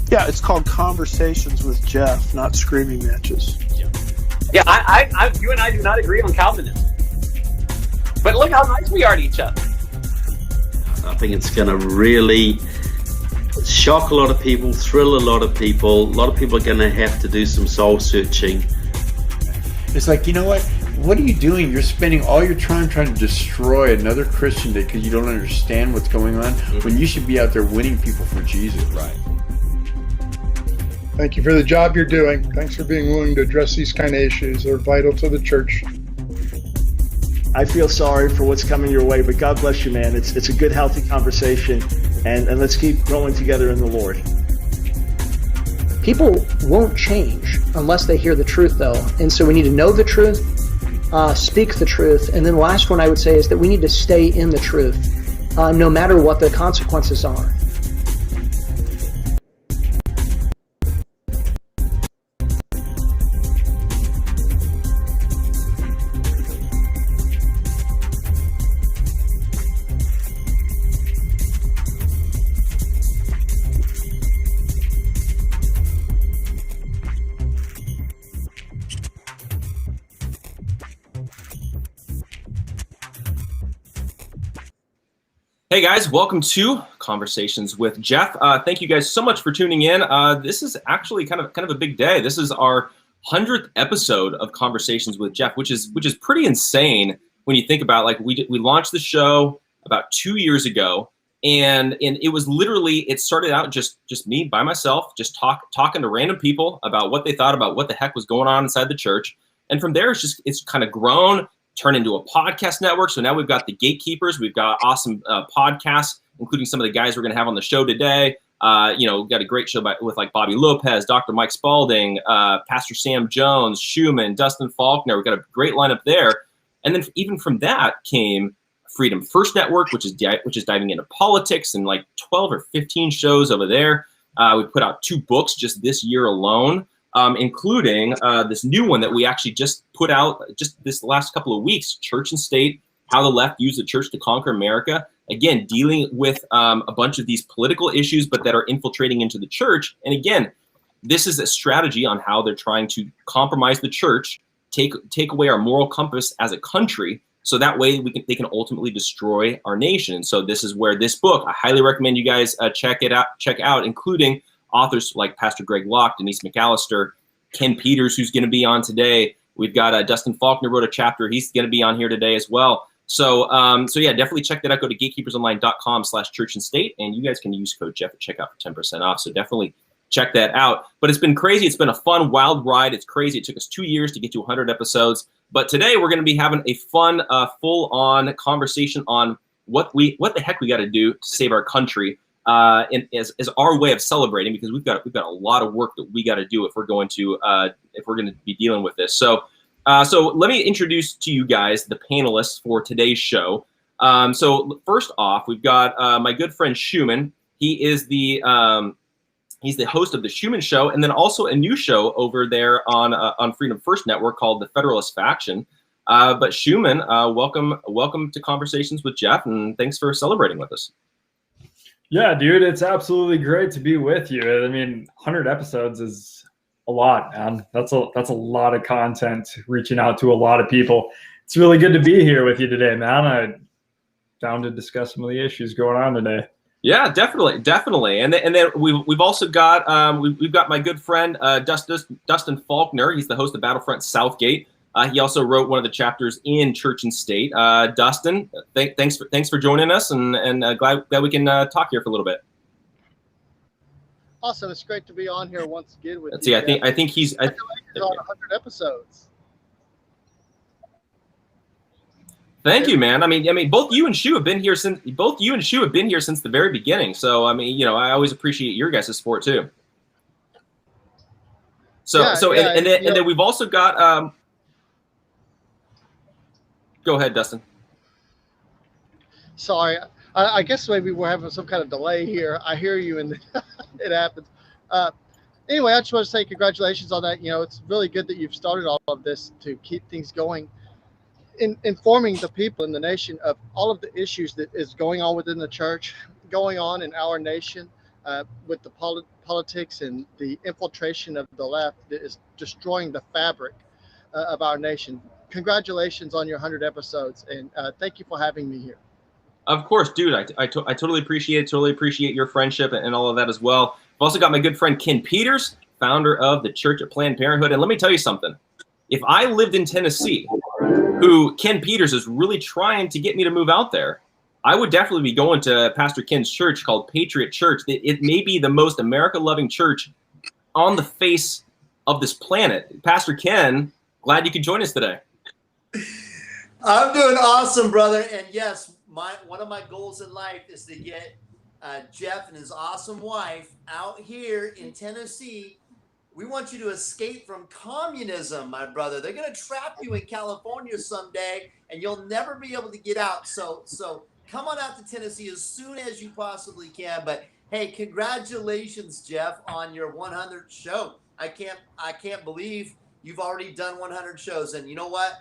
Yeah, it's called Conversations with Jeff, not Screaming Matches. Yeah, you and I do not agree on Calvinism. But look how nice we are to each other. I think it's going to really shock a lot of people, thrill a lot of people. A lot of people are going to have to do some soul searching. It's like, you know what? What are you doing? You're spending all your time trying to destroy another Christian day because you don't understand what's going on, when you should be out there winning people for Jesus. Right. Thank you for the job you're doing. Thanks for being willing to address these kind of issues. They're vital to the church. I feel sorry for what's coming your way, but God bless you, man. It's a good, healthy conversation, and let's keep growing together in the Lord. People won't change unless they hear the truth, though. And so we need to know the truth, speak the truth, and then the last one I would say is that we need to stay in the truth, no matter what the consequences are. Hey guys, welcome to Conversations with Jeff. Thank you guys so much for tuning in. This is actually kind of a big day. This is our 100th episode of Conversations with Jeff, which is pretty insane when you think about, like, we launched the show about 2 years ago, and it was literally, it started out just me by myself, just talking to random people about what they thought about what the heck was going on inside the church, and from there it's kind of grown. Turn into a podcast network. So now we've got the Gatekeepers. We've got awesome podcasts, including some of the guys we're going to have on the show today. We've got a great show with like Bobby Lopez, Dr. Mike Spalding, Pastor Sam Jones, Schumann, Dustin Faulkner. We've got a great lineup there. And then even from that came Freedom First Network, which is diving into politics, and like 12 or 15 shows over there. We put out 2 books just this year alone. Including this new one that we actually just put out just this last couple of weeks, Church and State, How the Left Used the Church to Conquer America. Again, dealing with a bunch of these political issues, but that are infiltrating into the church. And again, this is a strategy on how they're trying to compromise the church, take away our moral compass as a country, so that way they can ultimately destroy our nation. And so this is where this book, I highly recommend you guys check out, including authors like Pastor Greg Locke, Denise McAllister, Ken Peters, who's going to be on today. We've got Dustin Faulkner wrote a chapter. He's going to be on here today as well. So yeah, definitely check that out. Go to gatekeepersonline.com/church and state, and you guys can use code Jeff at checkout for 10% off. So definitely check that out. But it's been crazy. It's been a fun, wild ride. It's crazy. It took us 2 years to get to 100 episodes. But today we're going to be having a fun, full-on conversation on what the heck we got to do to save our country. As our way of celebrating, because we've got a lot of work that we got to do if we're going to be dealing with this. So let me introduce to you guys the panelists for today's show. So first off, we've got my good friend Schumann. He's the host of the Schumann Show, and then also a new show over there on Freedom First Network called the Federalist Faction. But Schumann, welcome to Conversations with Jeff, and thanks for celebrating with us. Yeah, dude, it's absolutely great to be with you. I mean, 100 episodes is a lot, man. That's a lot of content, reaching out to a lot of people. It's really good to be here with you today, man. I'm down to discuss some of the issues going on today. Yeah, definitely. And then we've also got we've got my good friend Dustin Faulkner. He's the host of Battlefront SouthGate. He also wrote one of the chapters in Church and State. Dustin, thanks for joining us, and glad we can talk here for a little bit. Awesome! It's great to be on here once again with you. See, I think he's on 100 episodes. Thank you, man. I mean, both you and Shu have been here since the very beginning. So I mean, I always appreciate your guys' support too. And then we've also got. Go ahead, Dustin. Sorry, I guess maybe we're having some kind of delay here. I hear you, and it happens. Anyway, I just want to say congratulations on that. It's really good that you've started all of this to keep things going, informing the people in the nation of all of the issues that is going on within the church, going on in our nation, with the politics and the infiltration of the left that is destroying the fabric of our nation. Congratulations on your 100 episodes, and thank you for having me here. Of course, dude. I totally appreciate it. Totally appreciate your friendship and all of that as well. I've also got my good friend Ken Peters, founder of the Church of Planned Parenthood. And let me tell you something. If I lived in Tennessee, who Ken Peters is really trying to get me to move out there, I would definitely be going to Pastor Ken's church called Patriot Church. It may be the most America-loving church on the face of this planet. Pastor Ken, glad you could join us today. I'm doing awesome, brother. And yes, one of my goals in life is to get Jeff and his awesome wife out here in Tennessee. We want you to escape from communism, my brother. They're going to trap you in California someday, and you'll never be able to get out. So come on out to Tennessee as soon as you possibly can. But hey, congratulations, Jeff, on your 100th show. I can't believe you've already done 100 shows. And you know what?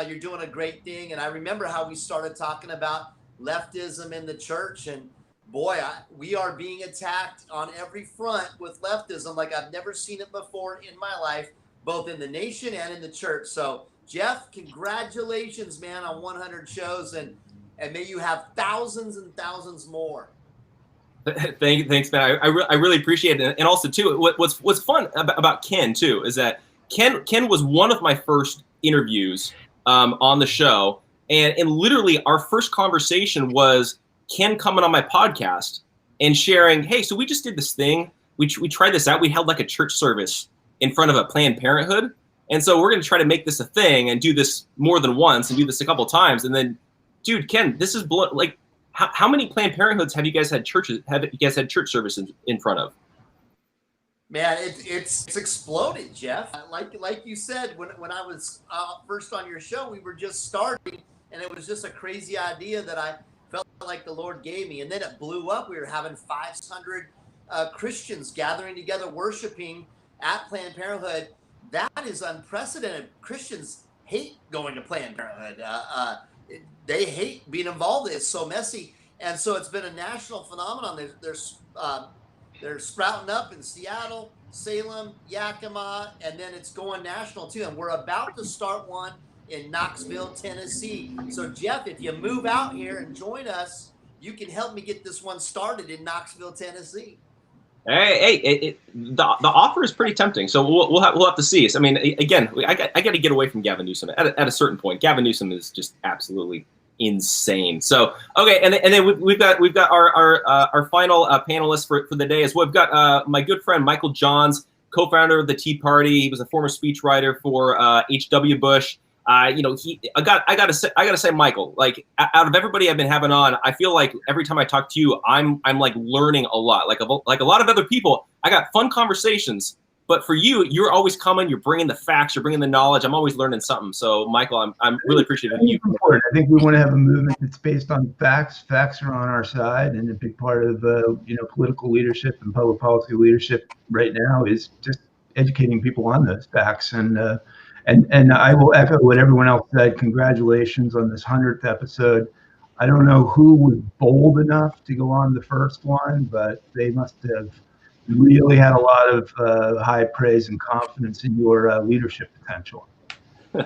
You're doing a great thing. And I remember how we started talking about leftism in the church, and boy, we are being attacked on every front with leftism like I've never seen it before in my life, both in the nation and in the church. So Jeff, congratulations, man, on 100 shows, and may you have thousands and thousands more. Thanks, man. I really appreciate it. And also, too, what's fun about Ken, too, is that Ken was one of my first interviews on the show. And literally our first conversation was Ken coming on my podcast and sharing, hey, so we just did this thing. We tried this out. We held like a church service in front of a Planned Parenthood. And so we're going to try to make this a thing and do this more than once and do this a couple of times. And then, dude, Ken, this is like, how many Planned Parenthoods have you guys had church services in front of? Man, it's exploded, Jeff. Like you said, when I was first on your show, we were just starting, and it was just a crazy idea that I felt like the Lord gave me. And then it blew up. We were having 500 Christians gathering together, worshiping at Planned Parenthood. That is unprecedented. Christians hate going to Planned Parenthood. They hate being involved. It's so messy. And so it's been a national phenomenon. They're sprouting up in Seattle, Salem, Yakima, and then it's going national too. And we're about to start one in Knoxville, Tennessee. So Jeff, if you move out here and join us, you can help me get this one started in Knoxville, Tennessee. Hey, the offer is pretty tempting. So we'll have to see. I mean, again, I got to get away from Gavin Newsom at a certain point. Gavin Newsom is just absolutely insane. So okay, and then we've got our final panelists for the day as well. We've got my good friend Michael Johns, co-founder of the Tea Party. He was a former speechwriter for H.W. Bush. I gotta say, Michael, like out of everybody I've been having on, I feel like every time I talk to you, I'm like learning a lot. Like a lot of other people, I got fun conversations. But for you, you're always coming. You're bringing the facts. You're bringing the knowledge. I'm always learning something. So, Michael, I'm really appreciative of you. I think we want to have a movement that's based on facts. Facts are on our side, and a big part of political leadership and public policy leadership right now is just educating people on those facts. And I will echo what everyone else said. Congratulations on this 100th episode. I don't know who was bold enough to go on the first one, but they must have really had a lot of high praise and confidence in your leadership potential.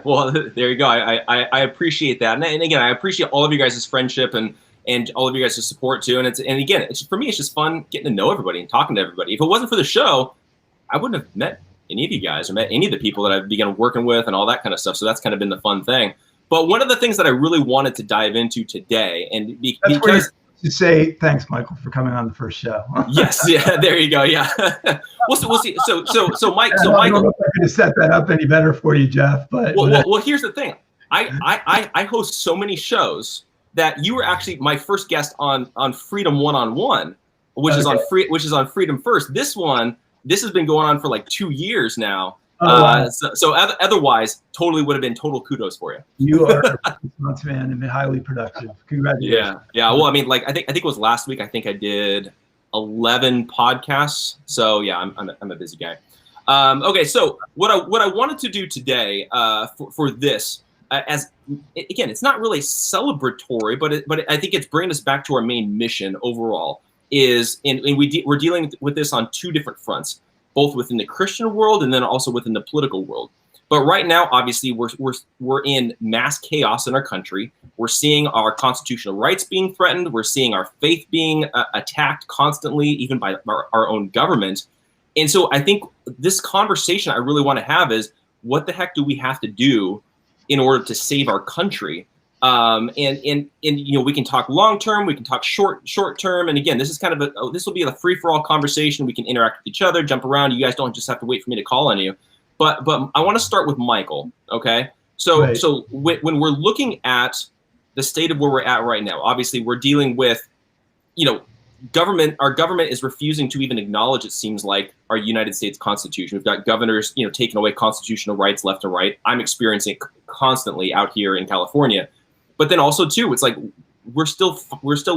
Well, there you go. I appreciate that, and again, I appreciate all of you guys' friendship and all of you guys' support too. And again, for me, it's just fun getting to know everybody and talking to everybody. If it wasn't for the show, I wouldn't have met any of you guys or met any of the people that I've begun working with and all that kind of stuff. So that's kind of been the fun thing. But one of the things that I really wanted to dive into today, and because to say thanks, Michael, for coming on the first show. Yes, yeah, there you go. Yeah, we'll see. So Mike, I don't know if I could have set that up any better for you, Jeff. But well, here's the thing. I host so many shows that you were actually my first guest on Freedom One-on-One, which is on Freedom First. This has been going on for like 2 years now. So otherwise, totally would have been total kudos for you. You are a response man and highly productive. Congratulations. Yeah. Well, I mean, like I think it was last week. I think I did 11 podcasts. So yeah, I'm a busy guy. Okay, so what I wanted to do today for this, as again, it's not really celebratory, but I think it's bringing us back to our main mission overall. is, and we're dealing with this on two different fronts, both within the Christian world and then also within the political world. But right now, obviously, we're in mass chaos in our country. We're seeing our constitutional rights being threatened. We're seeing our faith being attacked constantly, even by our own government. And so I think this conversation I really want to have is, what the heck do we have to do in order to save our country? And we can talk long term, we can talk short term. And again, this is kind of this will be a free for all conversation. We can interact with each other, jump around. You guys don't just have to wait for me to call on you. But I want to start with Michael. Okay, so Right. so when we're looking at the state of where we're at right now, obviously we're dealing with, government. Our government is refusing to even acknowledge, it seems like, our United States Constitution. We've got governors, taking away constitutional rights left and right. I'm experiencing it constantly out here in California. But then also too, it's like we're still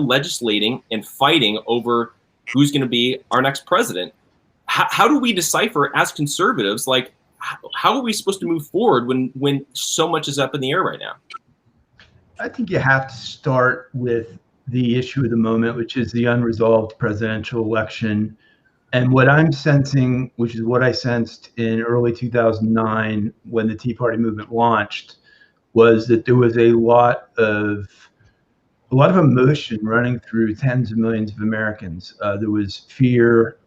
legislating and fighting over who's going to be our next president. How do we decipher as conservatives, like, how are we supposed to move forward when so much is up in the air right now? I think you have to start with the issue of the moment, which is the unresolved presidential election. And what I'm sensing, which is what I sensed in early 2009 when the Tea Party movement launched, was that there was a lot of emotion running through tens of millions of Americans. There was fear,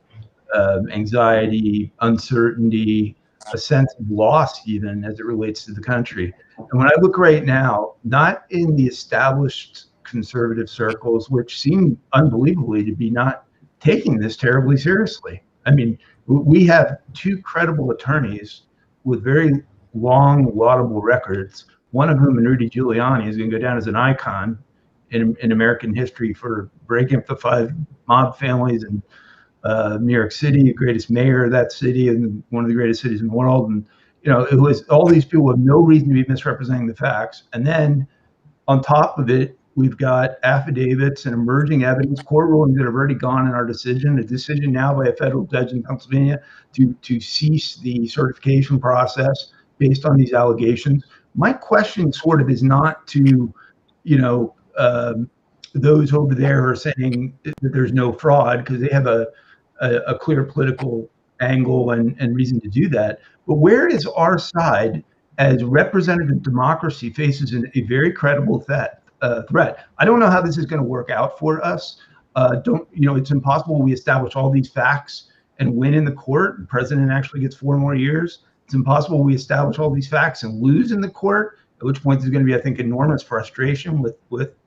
anxiety, uncertainty, a sense of loss even as it relates to the country. And when I look right now, not in the established conservative circles, which seem unbelievably to be not taking this terribly seriously. I mean, we have two credible attorneys with very long, laudable records, one of whom, Rudy Giuliani, is going to go down as an icon in American history for breaking up the 5 mob families in New York City, the greatest mayor of that city and one of the greatest cities in the world. And, it was all these people with no reason to be misrepresenting the facts. And then on top of it, we've got affidavits and emerging evidence, court rulings that have already gone in our decision, a decision now by a federal judge in Pennsylvania to cease the certification process based on these allegations. My question sort of is not to, those over there who are saying that there's no fraud, because they have a clear political angle and reason to do that. But where is our side as representative democracy faces a very credible threat? I don't know how this is going to work out for us. It's impossible we establish all these facts and win in the court. The president actually gets 4 more years. It's impossible we establish all these facts and lose in the court, at which point there's going to be, I think, enormous frustration with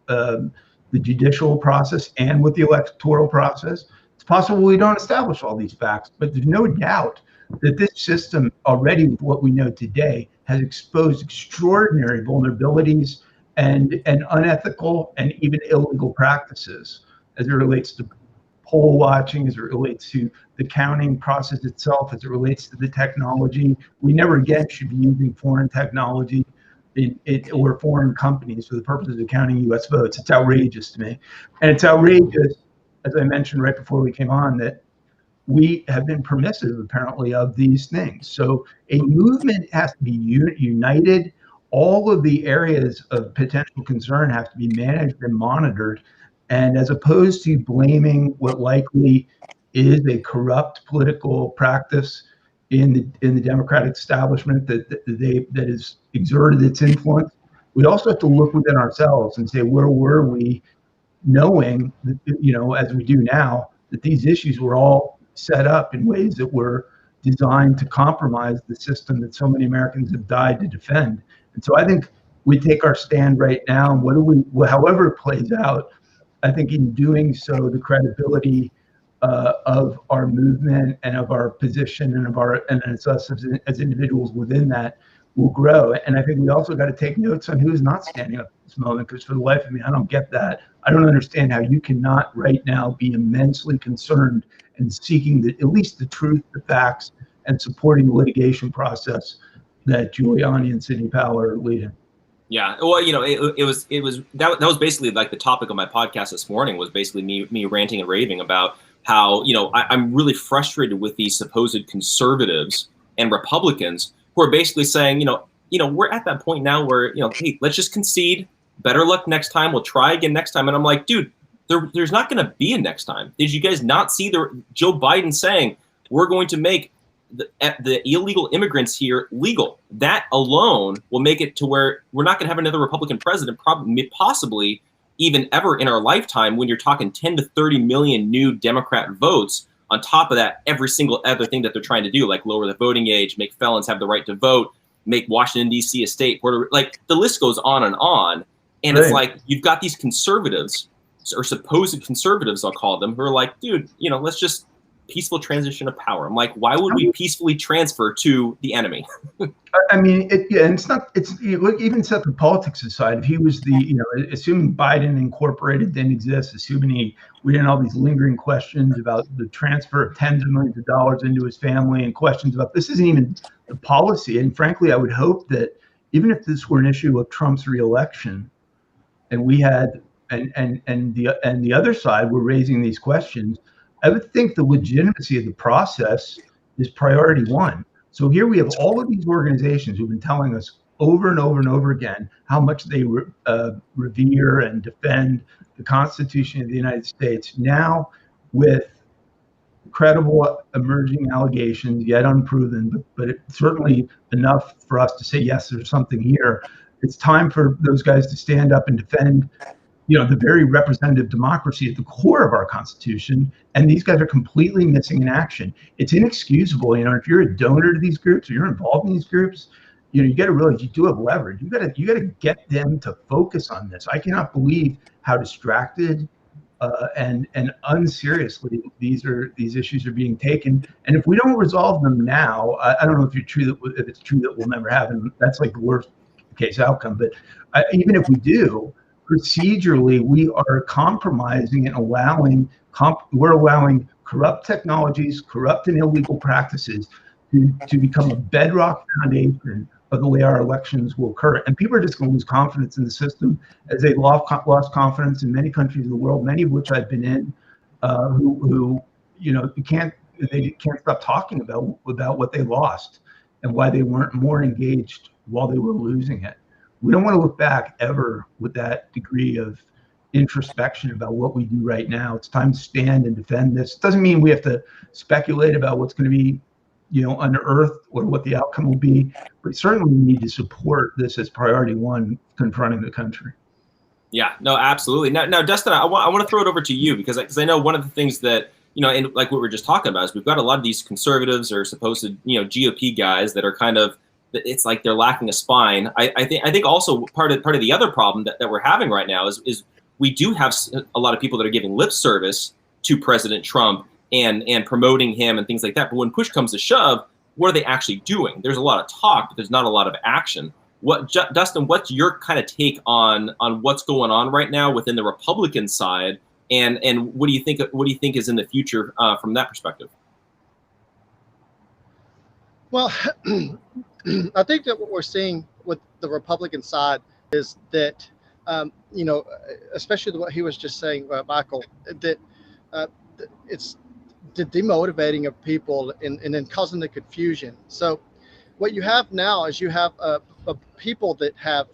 the judicial process and with the electoral process. It's possible we don't establish all these facts, but there's no doubt that this system already, with what we know today, has exposed extraordinary vulnerabilities and unethical and even illegal practices as it relates to poll watching, as it relates to the counting process itself, as it relates to the technology. We never again should be using foreign technology or foreign companies for the purposes of counting U.S. votes. It's outrageous to me. And it's outrageous, as I mentioned right before we came on, that we have been permissive, apparently, of these things. So a movement has to be united. All of the areas of potential concern have to be managed and monitored. And as opposed to blaming what likely is a corrupt political practice in the Democratic establishment that has exerted its influence, we also have to look within ourselves and say, where were we, knowing that, as we do now, that these issues were all set up in ways that were designed to compromise the system that so many Americans have died to defend. And so I think we take our stand right now, and however it plays out, I think in doing so, the credibility of our movement and of our position and as us as individuals within that will grow. And I think we also got to take notes on who's not standing up at this moment, because for the life of me, I don't get that. I don't understand how you cannot right now be immensely concerned and seeking at least the truth, the facts, and supporting the litigation process that Giuliani and Sidney Powell are leading. Yeah, well, it was basically like the topic of my podcast this morning, was basically me ranting and raving about how I'm really frustrated with these supposed conservatives and Republicans who are basically saying we're at that point now where hey, let's just concede. Better luck next time. We'll try again next time. And I'm like, dude, there's not going to be a next time. Did you guys not see Joe Biden saying we're going to make the illegal immigrants here legal? That alone will make it to where we're not going to have another Republican president, possibly even ever in our lifetime, when you're talking 10 to 30 million new Democrat votes. On top of that, every single other thing that they're trying to do, like lower the voting age, make felons have the right to vote, make Washington, D.C. a state, like the list goes on. And It's like you've got these conservatives, or supposed conservatives, I'll call them, who are like, dude, let's just peaceful transition of power. I'm like, why would we peacefully transfer to the enemy? I mean, look, even set the politics aside. If he was assuming Biden Incorporated didn't exist, assuming we didn't all these lingering questions about the transfer of tens of millions of dollars into his family, and questions about this isn't even the policy. And frankly, I would hope that even if this were an issue of Trump's reelection, and we had and the other side were raising these questions, I would think the legitimacy of the process is priority one. So here we have all of these organizations who've been telling us over and over and over again how much they revere and defend the Constitution of the United States. Now, with credible emerging allegations, yet unproven, but it's certainly enough for us to say, yes, there's something here. It's time for those guys to stand up and defend the very representative democracy at the core of our Constitution, and these guys are completely missing in action. It's inexcusable. If you're a donor to these groups or you're involved in these groups, you got to realize you do have leverage. You got to get them to focus on this. I cannot believe how distracted and unseriously these issues are being taken. And if we don't resolve them now, I don't know if it's true that we'll never have, and that's like the worst case outcome. But even if we do, procedurally, we are compromising and allowing corrupt technologies, corrupt and illegal practices to become a bedrock foundation of the way our elections will occur. And people are just going to lose confidence in the system, as they lost confidence in many countries of the world, many of which I've been in, who can't stop talking about what they lost and why they weren't more engaged while they were losing it. We don't want to look back ever with that degree of introspection about what we do right now. It's time to stand and defend this. It doesn't mean we have to speculate about what's going to be, unearthed or what the outcome will be, but certainly we need to support this as priority one, confronting the country. Yeah, no, absolutely. Now, Dustin, I want to throw it over to you because I know one of the things that, and like what we were just talking about is we've got a lot of these conservatives or supposed, GOP guys that are kind of, it's like they're lacking a spine. I think also part of the other problem that we're having right now is we do have a lot of people that are giving lip service to President Trump and promoting him and things like that. But when push comes to shove, what are they actually doing? There's a lot of talk, but there's not a lot of action. Dustin, what's your kind of take on what's going on right now within the Republican side, and what do you think is in the future from that perspective? Well, I think that what we're seeing with the Republican side is that, especially what he was just saying, Michael, that it's the demotivating of people and then causing the confusion. So what you have now is you have people that have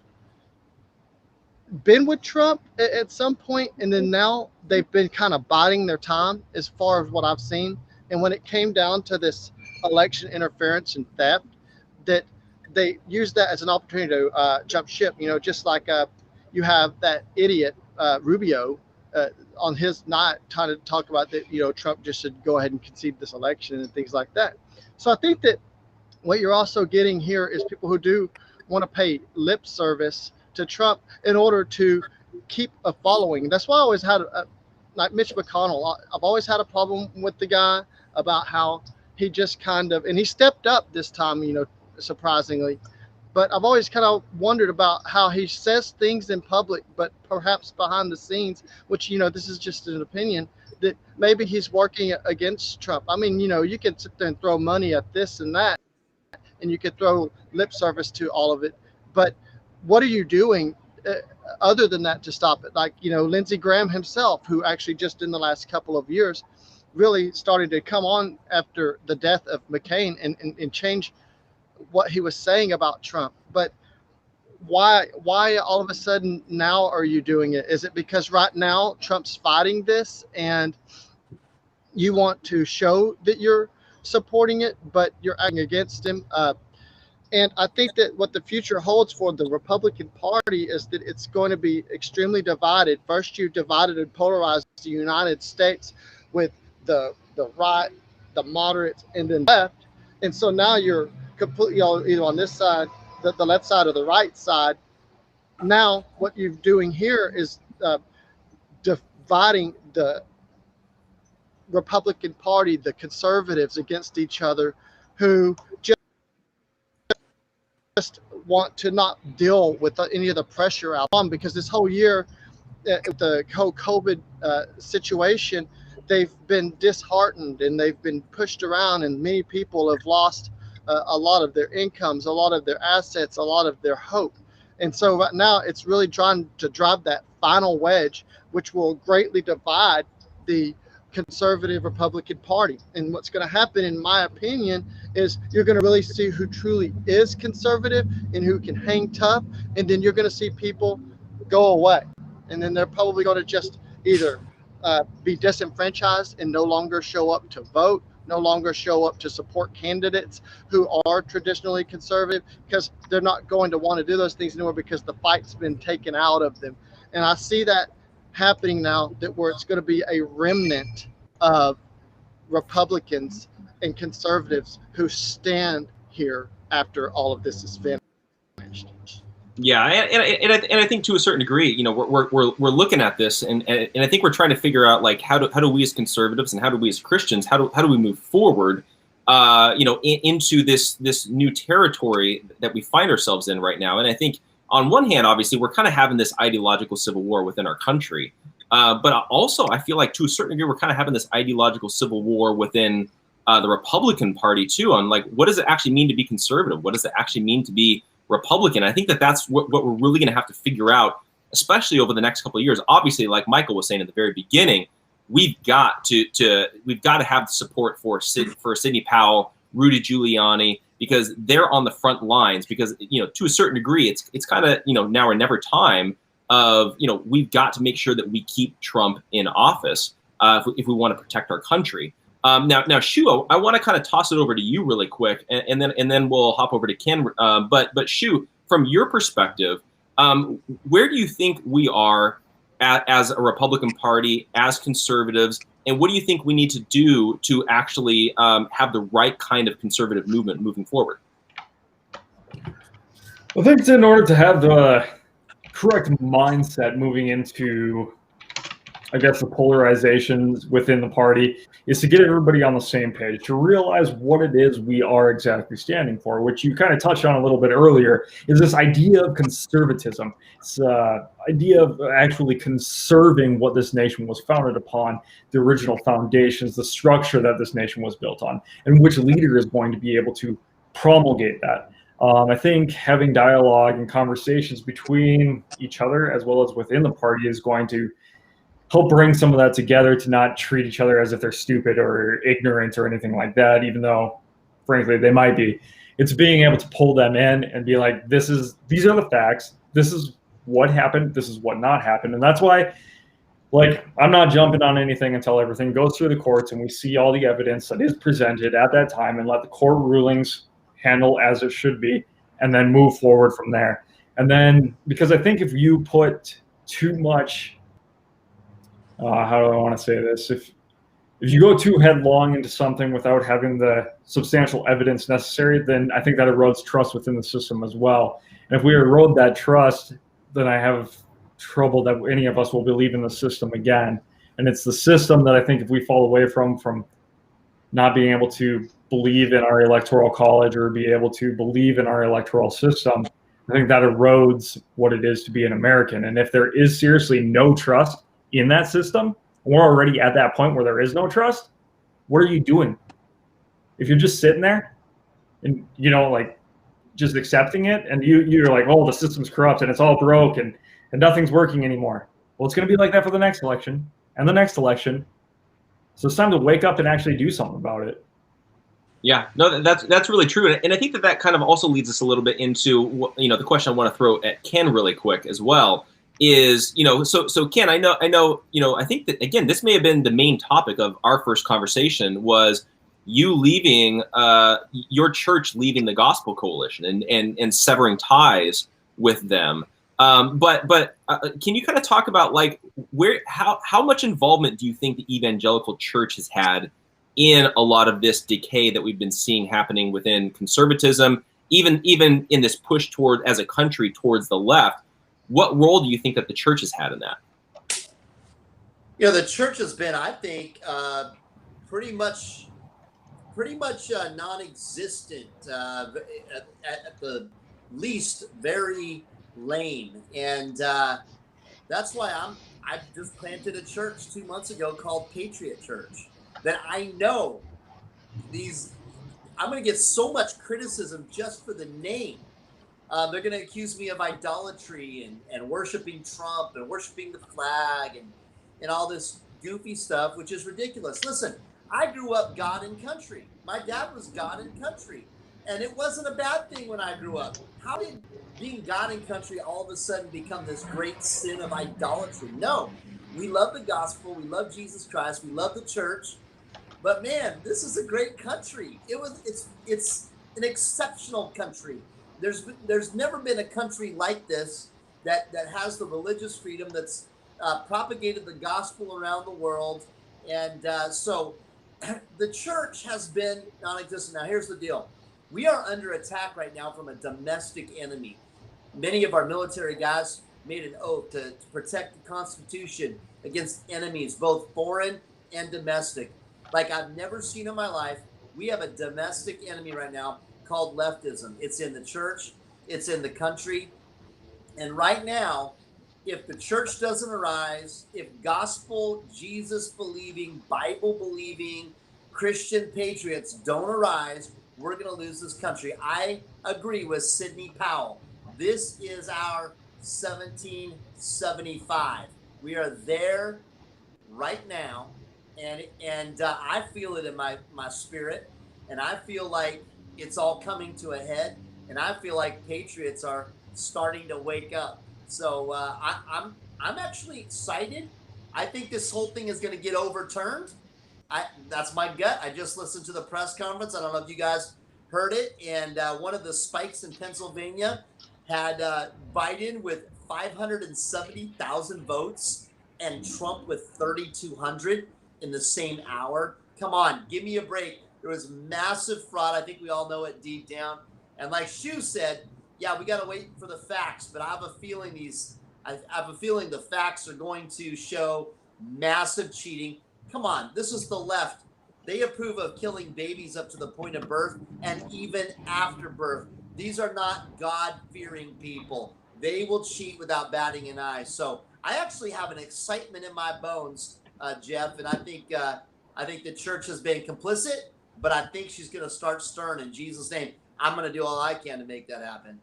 been with Trump at some point, and then now they've been kind of biding their time as far as what I've seen. And when it came down to this election interference and theft, that they used that as an opportunity to jump ship. Just like you have that idiot Rubio on his night trying to talk about that, Trump just should go ahead and concede this election and things like that. So I think that what you're also getting here is people who do want to pay lip service to Trump in order to keep a following. That's why I always had, like Mitch McConnell, I've always had a problem with the guy about how he just kind of, and he stepped up this time, surprisingly, but I've always kind of wondered about how he says things in public, but perhaps behind the scenes, which, this is just an opinion, that maybe he's working against Trump. I mean, you can sit there and throw money at this and that, and you could throw lip service to all of it, but what are you doing other than that to stop it? Like, Lindsey Graham himself, who actually just in the last couple of years really started to come on after the death of McCain and change what he was saying about Trump. But why all of a sudden now are you doing it? Is it because right now Trump's fighting this and you want to show that you're supporting it, but you're acting against him? And I think that what the future holds for the Republican Party is that it's going to be extremely divided. First, you divided and polarized the United States with the right, the moderates, and then left. And so now you're completely either on this side, the left side, or the right side. Now what you're doing here is dividing the Republican Party, the conservatives, against each other, who just want to not deal with any of the pressure out on, because this whole year, the whole COVID situation, they've been disheartened and they've been pushed around, and many people have lost a lot of their incomes, a lot of their assets, a lot of their hope. And so right now it's really trying to drive that final wedge, which will greatly divide the conservative Republican Party. And what's going to happen, in my opinion, is you're going to really see who truly is conservative and who can hang tough. And then you're going to see people go away. And then they're probably going to just either be disenfranchised and no longer show up to vote, no longer show up to support candidates who are traditionally conservative, because they're not going to want to do those things anymore because the fight's been taken out of them. And I see that happening now, that where it's going to be a remnant of Republicans and conservatives who stand here after all of this is finished. Yeah, and I think to a certain degree, you know, we're looking at this, and I think we're trying to figure out, like, how do we as conservatives and how do we as Christians, how do we move forward, you know, into this new territory that we find ourselves in right now. And I think on one hand, obviously, we're kind of having this ideological civil war within our country, but also I feel like to a certain degree we're kind of having this ideological civil war within the Republican Party too, on like, what does it actually mean to be conservative? What does it actually mean to be Republican? I think that's what we're really going to have to figure out, especially over the next couple of years. Obviously, like Michael was saying at the very beginning, we've got to have support for Sidney Powell, Rudy Giuliani, because they're on the front lines. Because, you know, to a certain degree, it's kind of, you know, now or never time of, you know, we've got to make sure that we keep Trump in office if we want to protect our country. Now, Shu, I want to kind of toss it over to you really quick, and then we'll hop over to Ken. But Shu, from your perspective, where do you think we are as a Republican Party, as conservatives, and what do you think we need to do to actually have the right kind of conservative movement moving forward? I think in order to have the correct mindset moving into, I guess, the polarizations within the party, is to get everybody on the same page, to realize what it is we are exactly standing for, which you kind of touched on a little bit earlier, is this idea of conservatism. It's idea of actually conserving what this nation was founded upon, the original foundations, the structure that this nation was built on, and which leader is going to be able to promulgate that. I think having dialogue and conversations between each other as well as within the party is going to help bring some of that together, to not treat each other as if they're stupid or ignorant or anything like that, even though, frankly, they might be. It's being able to pull them in and be like, these are the facts. This is what happened. This is what not happened. And that's why, like, I'm not jumping on anything until everything goes through the courts and we see all the evidence that is presented at that time, and let the court rulings handle as it should be, and then move forward from there. And then, because I think if you put too much, how do I want to say this? If you go too headlong into something without having the substantial evidence necessary, then I think that erodes trust within the system as well. And if we erode that trust, then I have trouble that any of us will believe in the system again. And it's the system that I think if we fall away from not being able to believe in our electoral college or be able to believe in our electoral system, I think that erodes what it is to be an American. And if there is seriously no trust in that system, we're already at that point where there is no trust, what are you doing? If you're just sitting there and, you know, like, just accepting it, and you're like, oh, the system's corrupt and it's all broke and nothing's working anymore. Well, it's going to be like that for the next election and the next election. So it's time to wake up and actually do something about it. Yeah, no, that's really true, and I think that kind of also leads us a little bit into the question I want to throw at Ken really quick as well is so Ken, I know I think that again this may have been the main topic of our first conversation was you leaving your church leaving the Gospel Coalition and severing ties with them. But can you kind of talk about like how much involvement do you think the evangelical church has had in a lot of this decay that we've been seeing happening within conservatism, even in this push toward as a country towards the left? What role do you think that the church has had in that? The church has been, I think, pretty much non-existent, at the least, very lame, and that's why I just planted a church 2 months ago called Patriot Church. That I know I'm going to get so much criticism just for the name. They're going to accuse me of idolatry and worshiping Trump and worshiping the flag and all this goofy stuff, which is ridiculous. Listen, I grew up God and country. My dad was God and country, and it wasn't a bad thing when I grew up. How did being God and country all of a sudden become this great sin of idolatry? No, we love the gospel. We love Jesus Christ. We love the church. But man, this is a great country. It's an exceptional country. There's never been a country like this that has the religious freedom that's propagated the gospel around the world, and so the church has been non-existent. Now here's the deal: we are under attack right now from a domestic enemy. Many of our military guys made an oath to protect the Constitution against enemies, both foreign and domestic. Like I've never seen in my life. We have a domestic enemy right now called leftism. It's in the church, it's in the country. And right now, if the church doesn't arise, if gospel, Jesus believing, Bible believing Christian patriots don't arise, we're going to lose this country. I agree with Sidney Powell. This is our 1775. We are there right now. And I feel it in my spirit, and I feel like it's all coming to a head, and I feel like patriots are starting to wake up. So I'm actually excited. I think this whole thing is going to get overturned. That's my gut. I just listened to the press conference. I don't know if you guys heard it, and one of the spikes in Pennsylvania had Biden with 570,000 votes and Trump with 3,200. In the same hour. Come on, give me a break. There was massive fraud. I think we all know it deep down. And like Shu said, yeah, we got to wait for the facts. But I have a feeling the facts are going to show massive cheating. Come on, this is the left. They approve of killing babies up to the point of birth and even after birth. These are not God-fearing people. They will cheat without batting an eye. So I actually have an excitement in my bones, Jeff, and I think the church has been complicit, but I think she's going to start stirring in Jesus' name. I'm going to do all I can to make that happen.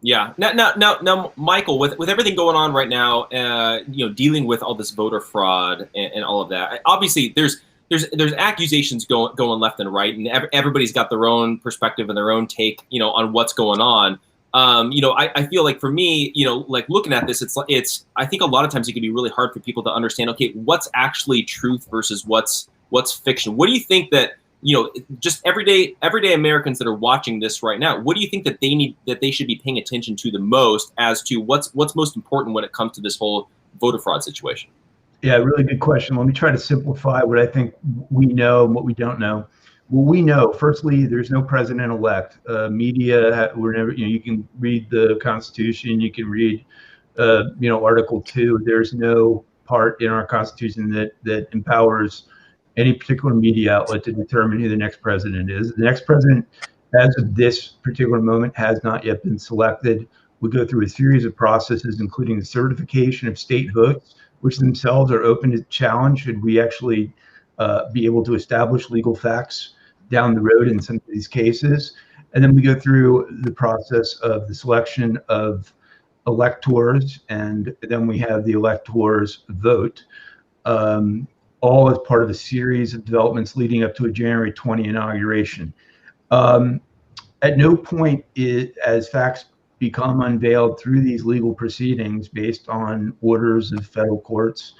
Yeah. Now, Michael, with everything going on right now, dealing with all this voter fraud and all of that, obviously there's accusations going left and right, and everybody's got their own perspective and their own take, on what's going on. I feel like for me, like looking at this, it's I think a lot of times it can be really hard for people to understand, okay, what's actually truth versus what's fiction. What do you think that, just everyday Americans that are watching this right now, what do you think that they should be paying attention to the most as to what's most important when it comes to this whole voter fraud situation? Yeah, really good question. Let me try to simplify what I think we know and what we don't know. Well, we know, firstly, there's no president-elect. Media, you can read the Constitution, you can read, Article 2. There's no part in our Constitution that empowers any particular media outlet to determine who the next president is. The next president, as of this particular moment, has not yet been selected. We go through a series of processes, including the certification of state votes, which themselves are open to challenge should we actually be able to establish legal facts down the road in some of these cases. And then we go through the process of the selection of electors, and then we have the electors vote, all as part of a series of developments leading up to a January 20 inauguration. At no point, as facts become unveiled through these legal proceedings based on orders of federal courts,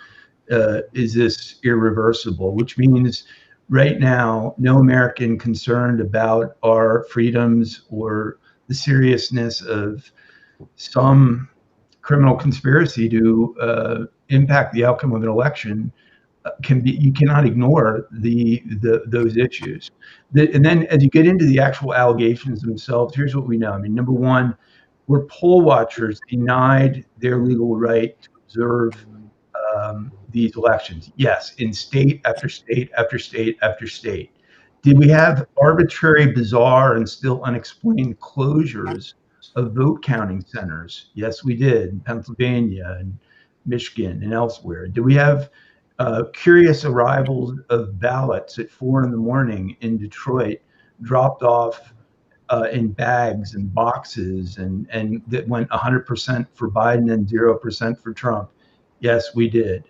is this irreversible, which means right now, no American concerned about our freedoms or the seriousness of some criminal conspiracy to impact the outcome of an election you cannot ignore those issues. And then as you get into the actual allegations themselves, here's what we know. I mean, number one, where poll watchers denied their legal right to observe these elections. Yes, in state after state after state after state. Did we have arbitrary, bizarre, and still unexplained closures of vote counting centers? Yes, we did, in Pennsylvania and Michigan and elsewhere. Did we have curious arrivals of ballots at 4 a.m. in Detroit, dropped off in bags and boxes, and that went 100% for Biden and 0% for Trump? Yes, we did.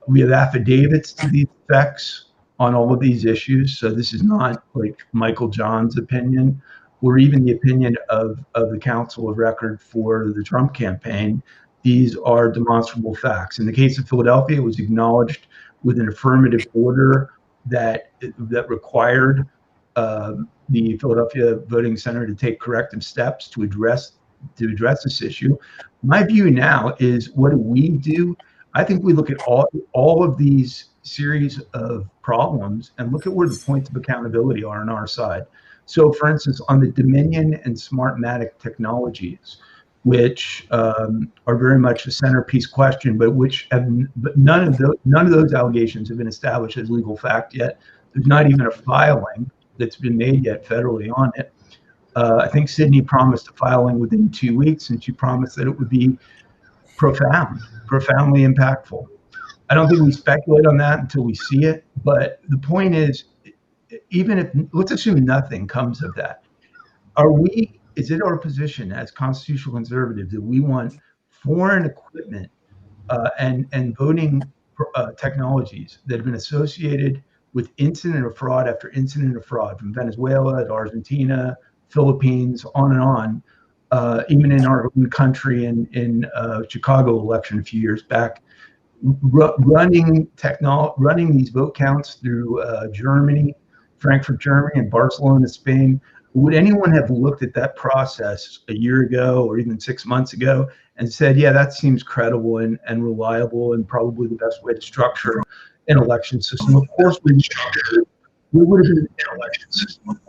We have affidavits to these effects on all of these issues. So this is not like Michael John's opinion, or even the opinion of the counsel of record for the Trump campaign. These are demonstrable facts. In the case of Philadelphia, it was acknowledged with an affirmative order that required the Philadelphia Voting Center to take corrective steps to address this issue. My view now is, what do we do? I think we look at all of these series of problems and look at where the points of accountability are on our side. So, for instance, on the Dominion and Smartmatic technologies, which are very much a centerpiece question, but none of those allegations have been established as legal fact yet. There's not even a filing that's been made yet federally on it. I think Sydney promised a filing within 2 weeks, and she promised that it would be profoundly impactful. I don't think we speculate on that until we see it. But the point is, even if, let's assume nothing comes of that, is it our position as constitutional conservatives that we want foreign equipment and voting technologies that have been associated with incident of fraud after incident of fraud, from Venezuela to Argentina, Philippines, on and on, even in our own country in Chicago election a few years back, running these vote counts through Germany, Frankfurt, Germany, and Barcelona, Spain? Would anyone have looked at that process a year ago or even 6 months ago and said, yeah, that seems credible and reliable and probably the best way to structure an election system? Of course, we would have been an election system.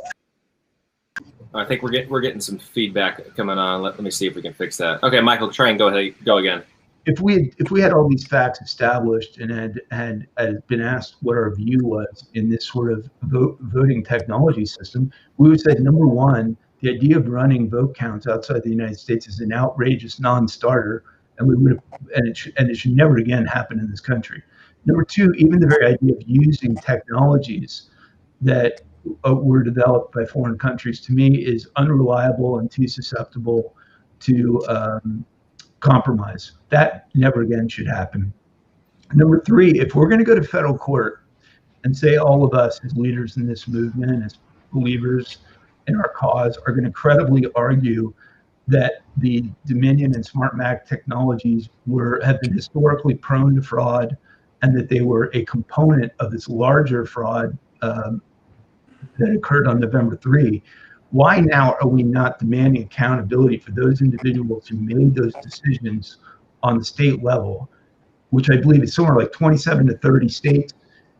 I think we're getting some feedback coming on. Let me see if we can fix that. Okay, Michael, try and go again. If we had all these facts established and had been asked what our view was in this sort of voting technology system, we would say, number one, the idea of running vote counts outside the United States is an outrageous non-starter, and it should never again happen in this country. Number two, even the very idea of using technologies that were developed by foreign countries, to me, is unreliable and too susceptible to compromise. That never again should happen. Number three, if we're going to go to federal court and say all of us as leaders in this movement, as believers in our cause, are going to credibly argue that the Dominion and Smartmatic technologies have been historically prone to fraud, and that they were a component of this larger fraud that occurred on November 3, why now are we not demanding accountability for those individuals who made those decisions on the state level, which I believe is somewhere like 27 to 30 states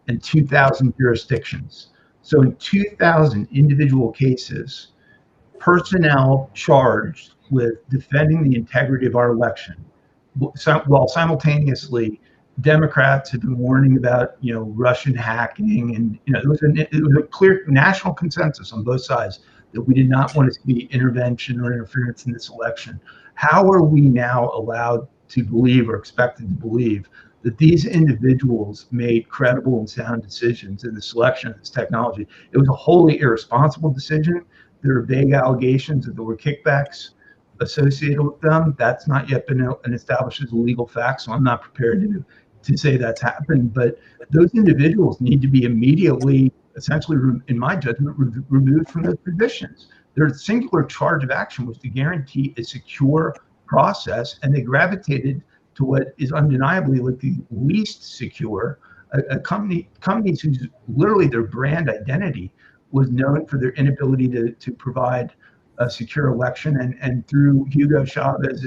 and 2,000 jurisdictions? So in 2,000 individual cases, personnel charged with defending the integrity of our election, while simultaneously Democrats have been warning about, Russian hacking, and it was a clear national consensus on both sides that we did not want to see intervention or interference in this election. How are we now allowed to believe, or expected to believe, that these individuals made credible and sound decisions in the selection of this technology? It was a wholly irresponsible decision. There are vague allegations that there were kickbacks associated with them. That's not yet been established as a legal fact, so I'm not prepared to say that's happened. But those individuals need to be immediately essentially, in my judgment, removed from those positions. Their singular charge of action was to guarantee a secure process, and they gravitated to what is undeniably like the least secure. Companies whose literally their brand identity was known for their inability to provide a secure election, and through Hugo Chavez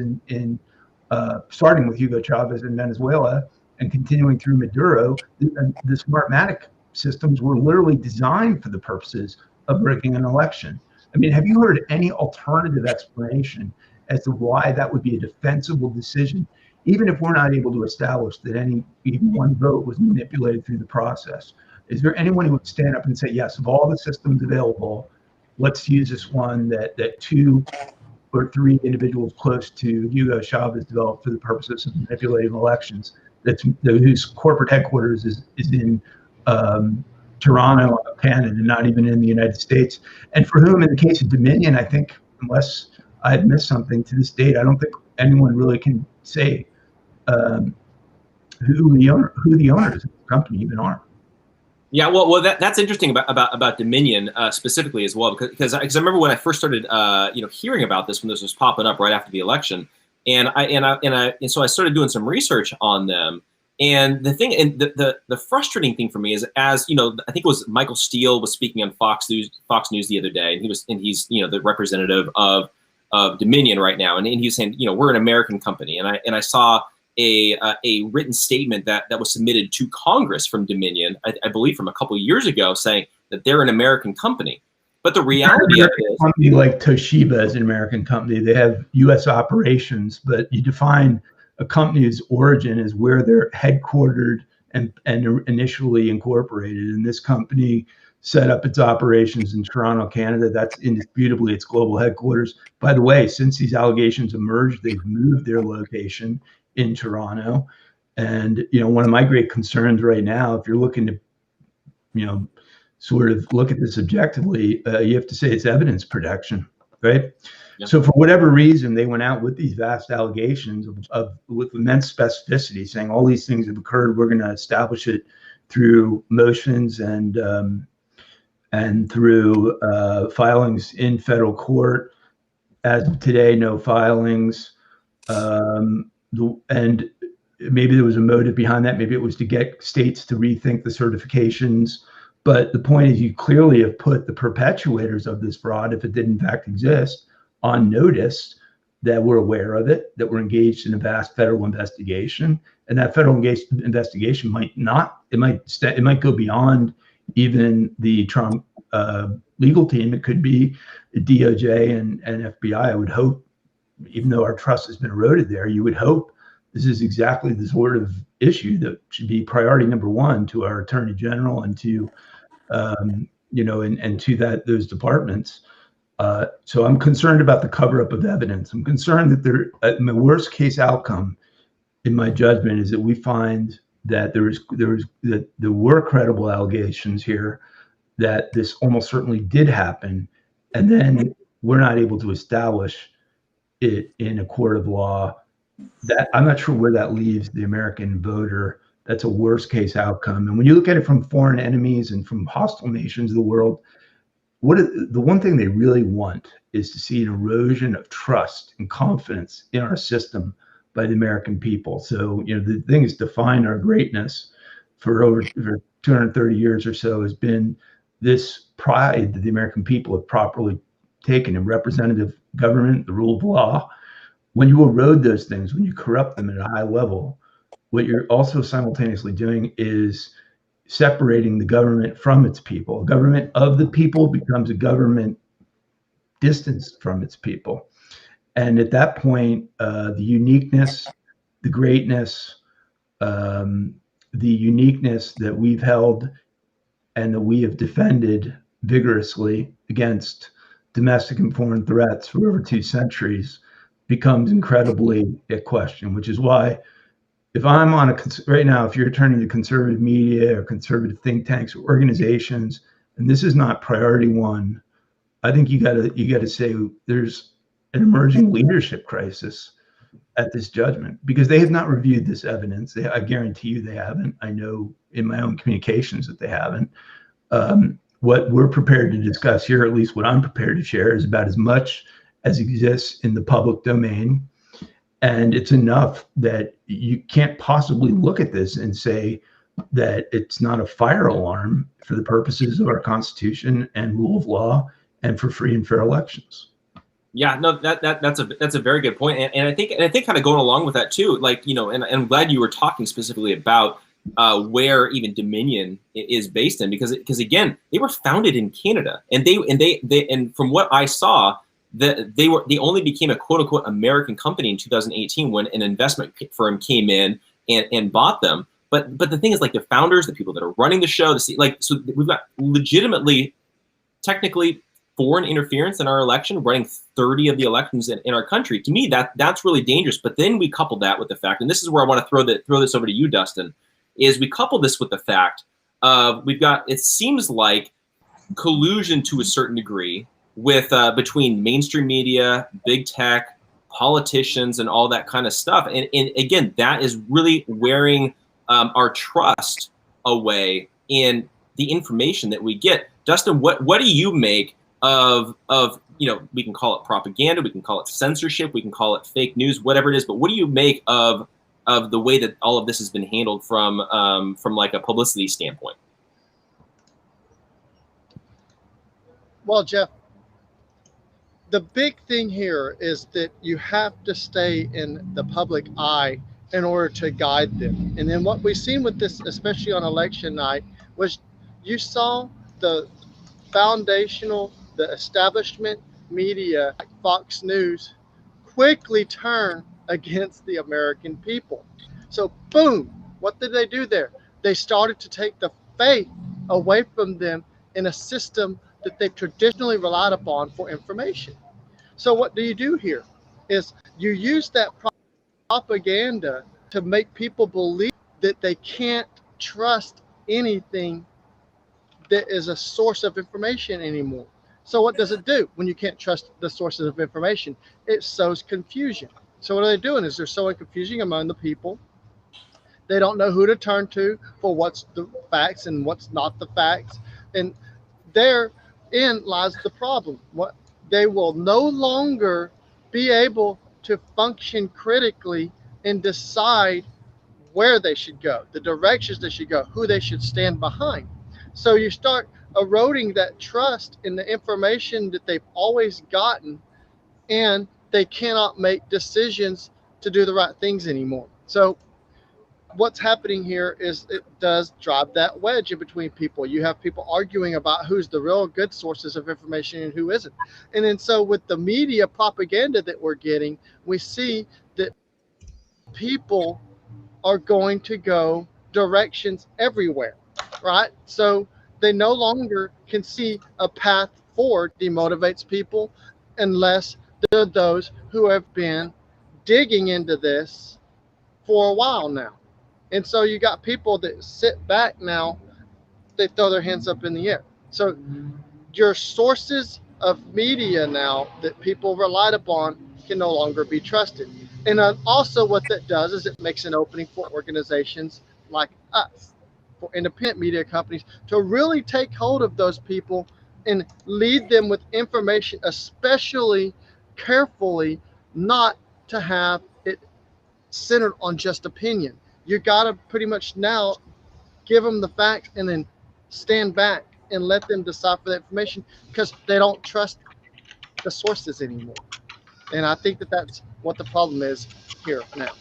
starting with Hugo Chavez in Venezuela and continuing through Maduro, the Smartmatic systems were literally designed for the purposes of breaking an election. I mean, have you heard any alternative explanation as to why that would be a defensible decision, even if we're not able to establish that even one vote was manipulated through the process? Is there anyone who would stand up and say, yes, of all the systems available, let's use this one that 2 or 3 individuals close to Hugo Chavez developed for the purposes of manipulating elections, whose corporate headquarters is in Toronto, Canada, not even in the United States, and for whom, in the case of Dominion, I think, unless I've missed something to this date, I don't think anyone really can say who the owners of the company even are. Yeah, well, that's interesting about Dominion specifically as well, because I remember when I first started, hearing about this when this was popping up right after the election, and so I started doing some research on them. And the thing, and the frustrating thing for me is, as you know, I think it was Michael Steele was speaking on Fox News the other day, and he's the representative of Dominion right now, and he was saying, we're an American company, and I saw a written statement that was submitted to Congress from Dominion, I believe from a couple of years ago, saying that they're an American company. But the reality of it is, a company like Toshiba is an American company. They have U.S. operations, but you define a company's origin as where they're headquartered and initially incorporated. And this company set up its operations in Toronto, Canada. That's indisputably its global headquarters. By the way, since these allegations emerged, they've moved their location in Toronto. And, one of my great concerns right now, if you're looking to, sort of look at this objectively, you have to say it's evidence protection, right? Yeah. So for whatever reason, they went out with these vast allegations with immense specificity, saying all these things have occurred. We're going to establish it through motions and through filings in federal court. As of today, no filings. And maybe there was a motive behind that. Maybe it was to get states to rethink the certifications. But the point is, you clearly have put the perpetuators of this fraud, if it did in fact exist, on notice that we're aware of it, that we're engaged in a vast federal investigation, and that federal investigation might go beyond even the Trump legal team. It could be the DOJ and FBI. I would hope, even though our trust has been eroded there, you would hope this is exactly the sort of issue that should be priority number one to our Attorney General and to and to those departments. So I'm concerned about the cover-up of evidence. I'm concerned that the worst case outcome, in my judgment, is that we find that there were credible allegations here that this almost certainly did happen, and then we're not able to establish it in a court of law. That I'm not sure where that leaves the American voter. That's a worst case outcome. And when you look at it from foreign enemies and from hostile nations of the world, the one thing they really want is to see an erosion of trust and confidence in our system by the American people. So, the thing that's defined our greatness for over 230 years or so has been this pride that the American people have properly taken in representative government, the rule of law. When you erode those things, when you corrupt them at a high level, what you're also simultaneously doing is separating the government from its people. A government of the people becomes a government distanced from its people. And at that point, the uniqueness, the greatness, the uniqueness that we've held and that we have defended vigorously against domestic and foreign threats for over 2 centuries becomes incredibly at question, which is why if I'm on right now, if you're turning to conservative media or conservative think tanks or organizations, and this is not priority one, I think you got to say there's an emerging leadership crisis at this judgment, because they have not reviewed this evidence. I guarantee you they haven't. I know in my own communications that they haven't. What we're prepared to discuss here, at least what I'm prepared to share, is about as much as exists in the public domain. And it's enough that you can't possibly look at this and say that it's not a fire alarm for the purposes of our Constitution and rule of law and for free and fair elections. Yeah, no, that's a very good point. And I think kind of going along with that too, like, you know, and I'm glad you were talking specifically about where even Dominion is based in, because again, they were founded in Canada, and they from what I saw, they only became a quote unquote American company in 2018 when an investment firm came in and bought them. But the thing is, like, the founders, the people that are running the show, so we've got legitimately, technically, foreign interference in our election, running 30 of the elections in our country. To me, that's really dangerous. But then we couple that with the fact, and this is where I want to throw this over to you, Dustin, is we couple this with the fact we've got, it seems like, collusion to a certain degree with between mainstream media, big tech, politicians, and all that kind of stuff. And again, that is really wearing our trust away in the information that we get. Dustin, what do you make of you know, we can call it propaganda, we can call it censorship, we can call it fake news, whatever it is, but what do you make of the way that all of this has been handled from like a publicity standpoint? Well, Jeff, the big thing here is that you have to stay in the public eye in order to guide them. And then what we've seen with this, especially on election night, was you saw the foundational, the establishment media, like Fox News, quickly turn against the American people. So boom, what did they do there? They started to take the faith away from them in a system that they've traditionally relied upon for information. So what do you do here is you use that propaganda to make people believe that they can't trust anything that is a source of information anymore. So what does it do when you can't trust the sources of information? It sows confusion. So what are they doing is they're sowing confusion among the people. They don't know who to turn to for what's the facts and what's not the facts. And therein lies the problem. What they will no longer be able to function critically and decide where they should go, the directions they should go, who they should stand behind. So you start eroding that trust in the information that they've always gotten, and they cannot make decisions to do the right things anymore. So what's happening here is it does drive that wedge in between people. You have people arguing about who's the real good sources of information and who isn't. And then so with the media propaganda that we're getting, we see that people are going to go directions everywhere, right? So they no longer can see a path forward. Demotivates people unless they're those who have been digging into this for a while now. And so you got people that sit back now, they throw their hands up in the air. So your sources of media now that people relied upon can no longer be trusted. And also what that does is it makes an opening for organizations like us, for independent media companies, to really take hold of those people and lead them with information, especially carefully, not to have it centered on just opinion. You got to pretty much now give them the facts and then stand back and let them decipher the information, because they don't trust the sources anymore. And I think that that's what the problem is here now.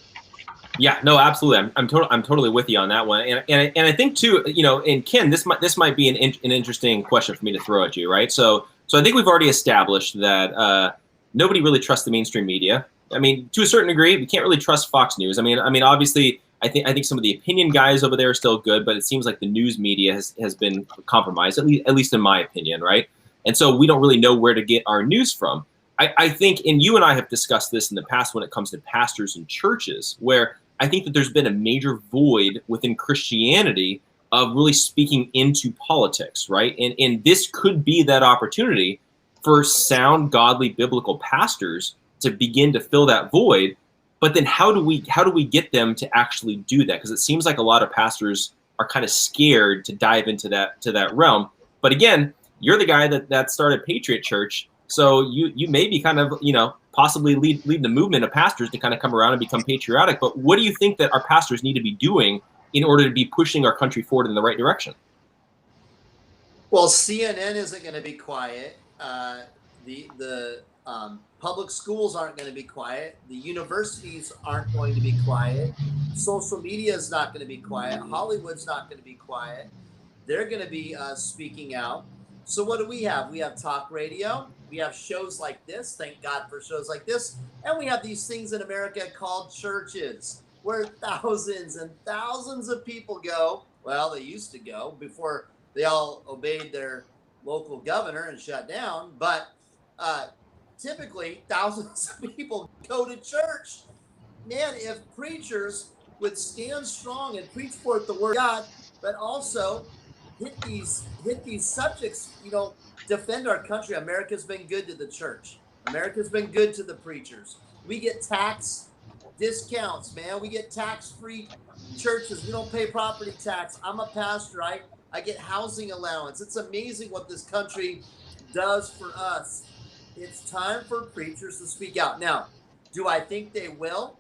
Yeah, no, absolutely. I'm totally with you on that one. And I think too, you know, and Ken, this might be an interesting question for me to throw at you, right? So I think we've already established that nobody really trusts the mainstream media. I mean, to a certain degree, we can't really trust Fox News. I mean, obviously, I think some of the opinion guys over there are still good, but it seems like the news media has been compromised, at least in my opinion, right? And so we don't really know where to get our news from. I think, and you and I have discussed this in the past when it comes to pastors and churches, where I think that there's been a major void within Christianity of really speaking into politics, right? And this could be that opportunity for sound, godly, biblical pastors to begin to fill that void. But then how do we get them to actually do that? Because it seems like a lot of pastors are kind of scared to dive into that realm. But again, you're the guy that started Patriot Church, so you may be kind of, possibly lead the movement of pastors to kind of come around and become patriotic. But what do you think that our pastors need to be doing in order to be pushing our country forward in the right direction? Well, CNN isn't going to be quiet. The public schools aren't going to be quiet. The universities aren't going to be quiet. Social media is not going to be quiet. Hollywood's not going to be quiet. They're going to be speaking out. So what do we have? We have talk radio. We have shows like this. Thank God for shows like this. And we have these things in America called churches, where thousands and thousands of people go. Well, they used to go before they all obeyed their local governor and shut down. But typically, thousands of people go to church. Man, if preachers would stand strong and preach forth the word of God, but also hit these subjects, defend our country. America's been good to the church. America's been good to the preachers. We get tax discounts, man. We get tax-free churches. We don't pay property tax. I'm a pastor. I get housing allowance. It's amazing what this country does for us. It's time for preachers to speak out. Now, do I think they will?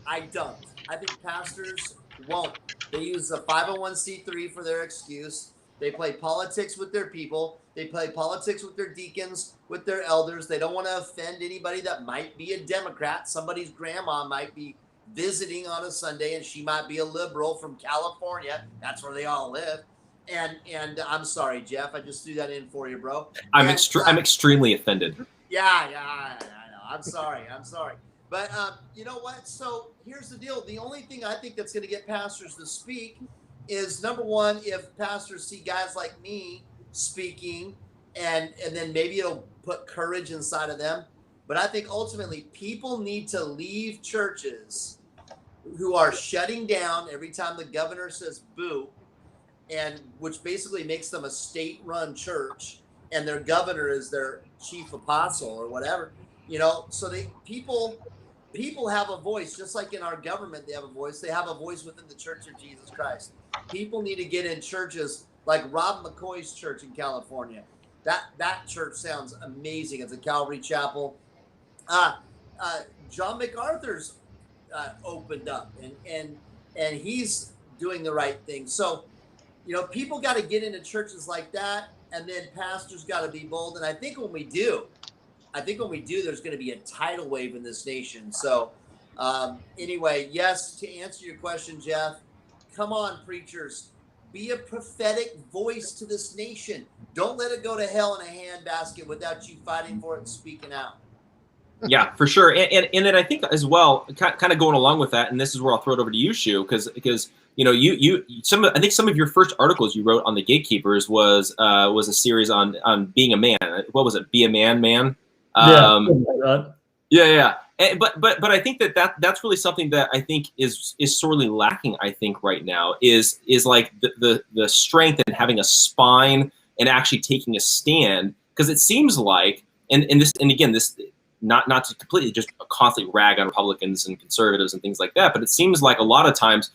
I don't. I think pastors won't. They use a 501c3 for their excuse. They play politics with their people. They play politics with their deacons, with their elders. They don't want to offend anybody that might be a Democrat. Somebody's grandma might be visiting on a Sunday, and she might be a liberal from California. That's where they all live. And I'm sorry, Jeff. I just threw that in for you, bro. I'm extremely offended. Yeah, I know. I'm sorry. But you know what? So here's the deal. The only thing I think that's going to get pastors to speak is, number one, if pastors see guys like me speaking, and then maybe it'll put courage inside of them. But I think ultimately people need to leave churches who are shutting down every time the governor says boo, and which basically makes them a state-run church, and their governor is their chief apostle or whatever. So people have a voice, just like in our government they have a voice. They have a voice within the Church of Jesus Christ. People need to get in churches like Rob McCoy's church in California. That church sounds amazing. It's a Calvary Chapel. John MacArthur's opened up, and he's doing the right thing. So, people got to get into churches like that, and then pastors got to be bold. And I think when we do, there's going to be a tidal wave in this nation. So anyway, yes, to answer your question, Jeff, come on, preachers, be a prophetic voice to this nation. Don't let it go to hell in a handbasket without you fighting for it and speaking out. Yeah, for sure. And then I think as well, kind of going along with that, and this is where I'll throw it over to you, Shu, because I think some of your first articles you wrote on the Gatekeepers was a series on being a man. What was it? Be a man. Yeah. But I think that's really something that I think is sorely lacking. I think right now is like the strength and having a spine and actually taking a stand, because it seems like and again this not to completely just constantly rag on Republicans and conservatives and things like that, but it seems like a lot of times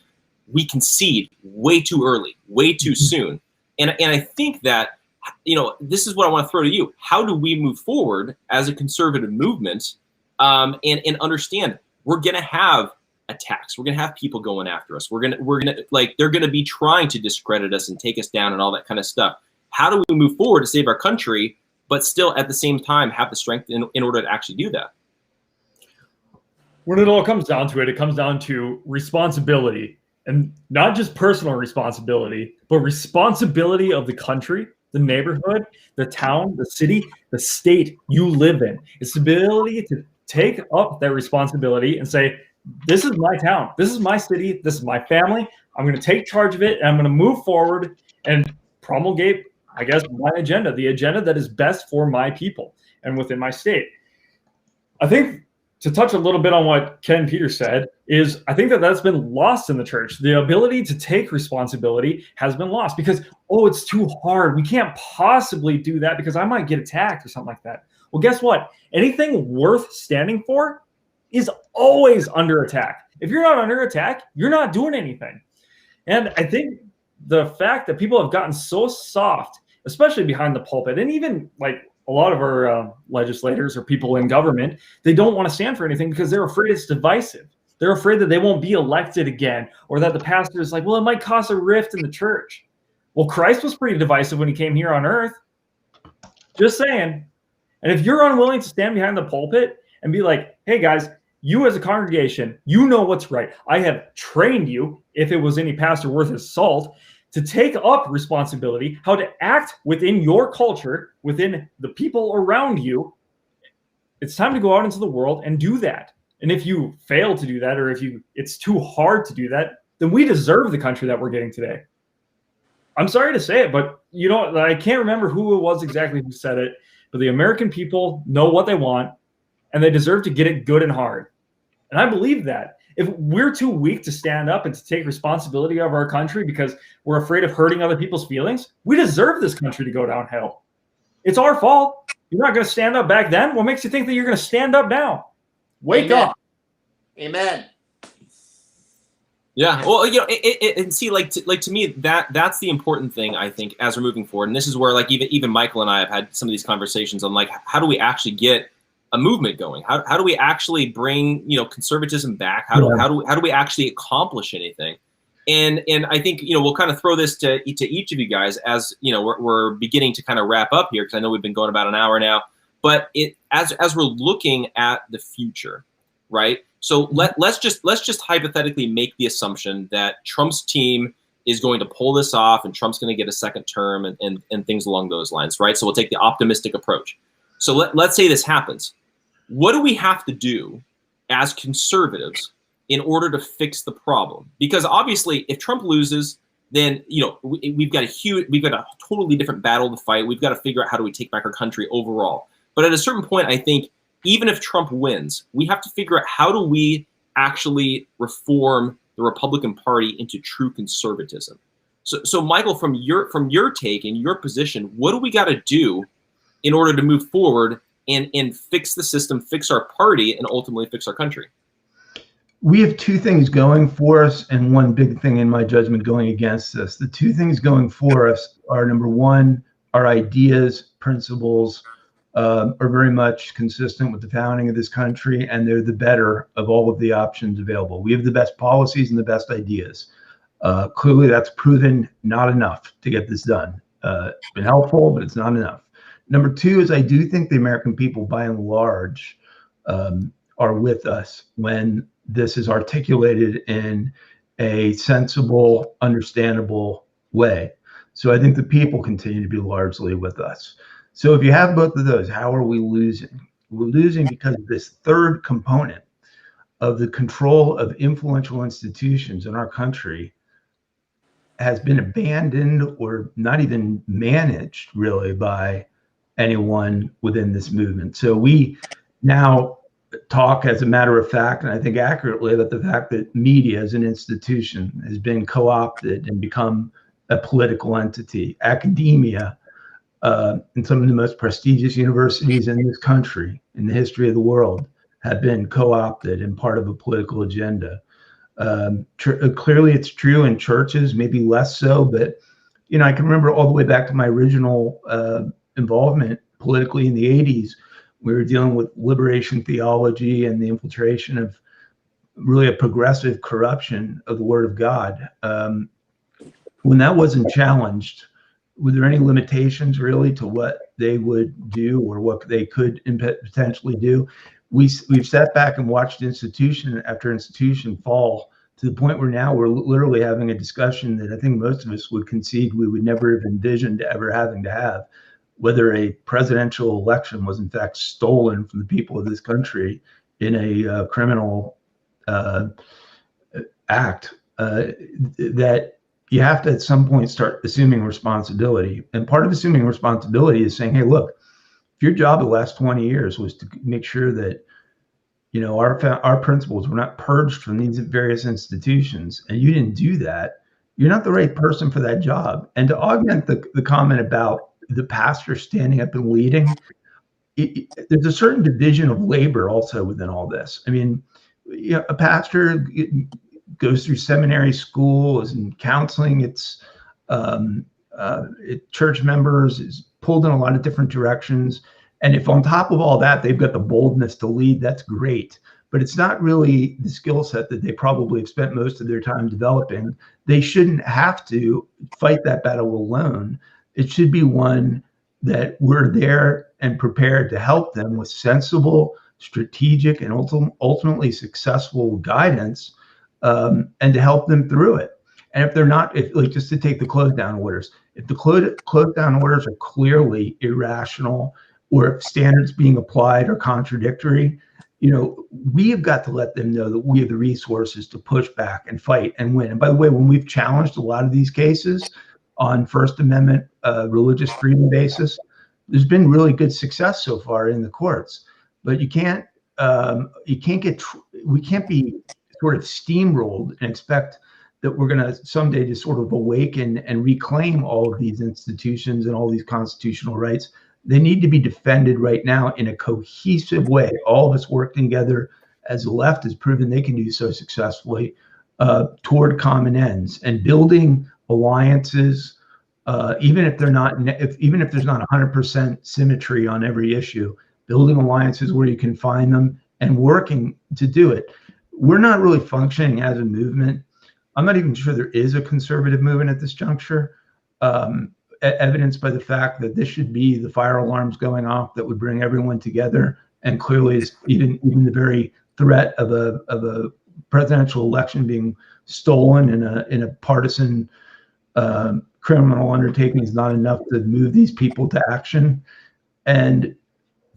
we concede way too early, way too soon, and I think that. This is what I want to throw to you. How do we move forward as a conservative movement and understand we're going to have attacks. We're going to have people going after us. We're going to they're going to be trying to discredit us and take us down and all that kind of stuff. How do we move forward to save our country, but still at the same time have the strength in order to actually do that? When it all comes down to it, it comes down to responsibility, and not just personal responsibility, but responsibility of the country, the neighborhood, the town, the city, the state you live in. It's the ability to take up that responsibility and say, this is my town, this is my city, this is my family. I'm going to take charge of it, and I'm going to move forward and promulgate, I guess, my agenda, the agenda that is best for my people and within my state. I think to touch a little bit on what Ken Peters said is I think that's been lost in the church. The ability to take responsibility has been lost because, it's too hard. We can't possibly do that because I might get attacked or something like that. Well, guess what? Anything worth standing for is always under attack. If you're not under attack, you're not doing anything. And I think the fact that people have gotten so soft especially behind the pulpit. And even like a lot of our legislators or people in government, they don't want to stand for anything because they're afraid it's divisive. They're afraid that they won't be elected again, or that the pastor is like, well, it might cause a rift in the church. Well, Christ was pretty divisive when he came here on earth. Just saying. And if you're unwilling to stand behind the pulpit and be like, hey guys, you as a congregation, you know what's right. I have trained you, if it was any pastor worth his salt, to take up responsibility, how to act within your culture, within the people around you. It's time to go out into the world and do that. And if you fail to do that, or if it's too hard to do that, then we deserve the country that we're getting today. I'm sorry to say it, but you know, I can't remember who it was exactly who said it, but the American people know what they want, and they deserve to get it good and hard. And I believe that. If we're too weak to stand up and to take responsibility of our country because we're afraid of hurting other people's feelings, we deserve this country to go downhill. It's our fault. You're not going to stand up back then. What makes you think that you're going to stand up now? Wake Amen. up. Amen. Yeah, well, you know, and see, like to me, that's the important thing, I think, as we're moving forward. And this is where, like, even Michael and I have had some of these conversations on, like, how do we actually get a movement going? How do we actually bring, you know, conservatism back? How do we actually accomplish anything? And I think, you know, we'll kind of throw this to each of you guys as, you know, we're beginning to kind of wrap up here, because I know we've been going about an hour now. But as we're looking at the future, right? So let's just hypothetically make the assumption that Trump's team is going to pull this off, and Trump's going to get a second term, and things along those lines, right? So we'll take the optimistic approach. So let's say this happens. What do we have to do as conservatives in order to fix the problem? Because obviously, if Trump loses, then, you know, we've got a totally different battle to fight. We've got to figure out how do we take back our country overall. But at a certain point, I think, even if Trump wins, we have to figure out how do we actually reform the Republican Party into true conservatism. So Michael, from your take and your position, what do we got to do in order to move forward and fix the system, fix our party, and ultimately fix our country? We have two things going for us, and one big thing in my judgment going against us. The two things going for us are, number one, our ideas, principles, are very much consistent with the founding of this country, and they're the better of all of the options available. We have the best policies and the best ideas. Clearly, that's proven not enough to get this done. It's been helpful, but it's not enough. Number two is I do think the American people, by and large, are with us when this is articulated in a sensible, understandable way. So I think the people continue to be largely with us. So if you have both of those, how are we losing? We're losing because this third component of the control of influential institutions in our country has been abandoned or not even managed really by anyone within this movement. So we now talk, as a matter of fact, and I think accurately, about the fact that media as an institution has been co-opted and become a political entity. Academia, and some of the most prestigious universities in this country, in the history of the world, have been co-opted and part of a political agenda. Clearly, it's true in churches, maybe less so, but you know, I can remember all the way back to my original involvement politically in the 80s. We were dealing with liberation theology and the infiltration of really a progressive corruption of the Word of God. When that wasn't challenged, were there any limitations really to what they would do or what they could potentially do? We've sat back and watched institution after institution fall to the point where now we're literally having a discussion that I think most of us would concede we would never have envisioned ever having to have, whether a presidential election was in fact stolen from the people of this country in a criminal act, that you have to at some point start assuming responsibility. And part of assuming responsibility is saying, hey, look, if your job the last 20 years was to make sure that, you know, our principles were not purged from these various institutions, and you didn't do that, you're not the right person for that job. And to augment the comment about the pastor standing up and leading, there's a certain division of labor also within all this. I mean, you know, a pastor goes through seminary school, is in counseling. It's church members, is pulled in a lot of different directions. And if on top of all that, they've got the boldness to lead, that's great. But it's not really the skill set that they probably have spent most of their time developing. They shouldn't have to fight that battle alone. It should be one that we're there and prepared to help them with sensible, strategic, and ultimately successful guidance, and to help them through it. And if they're not, just to take the close down orders, if the close down orders are clearly irrational, or if standards being applied are contradictory, we have got to let them know that we have the resources to push back and fight and win. And by the way, when we've challenged a lot of these cases on First Amendment religious freedom basis, there's been really good success so far in the courts. But we can't be sort of steamrolled and expect that we're going to someday just sort of awaken and reclaim all of these institutions and all these constitutional rights. They need to be defended right now in a cohesive way. All of us working together, as the left has proven they can do so successfully, toward common ends, and building alliances, even if there's not 100% symmetry on every issue, building alliances where you can find them and working to do it. We're not really functioning as a movement. I'm not even sure there is a conservative movement at this juncture. Evidenced by the fact that this should be the fire alarms going off that would bring everyone together, and clearly is even the very threat of a presidential election being stolen in a partisan criminal undertaking is not enough to move these people to action. And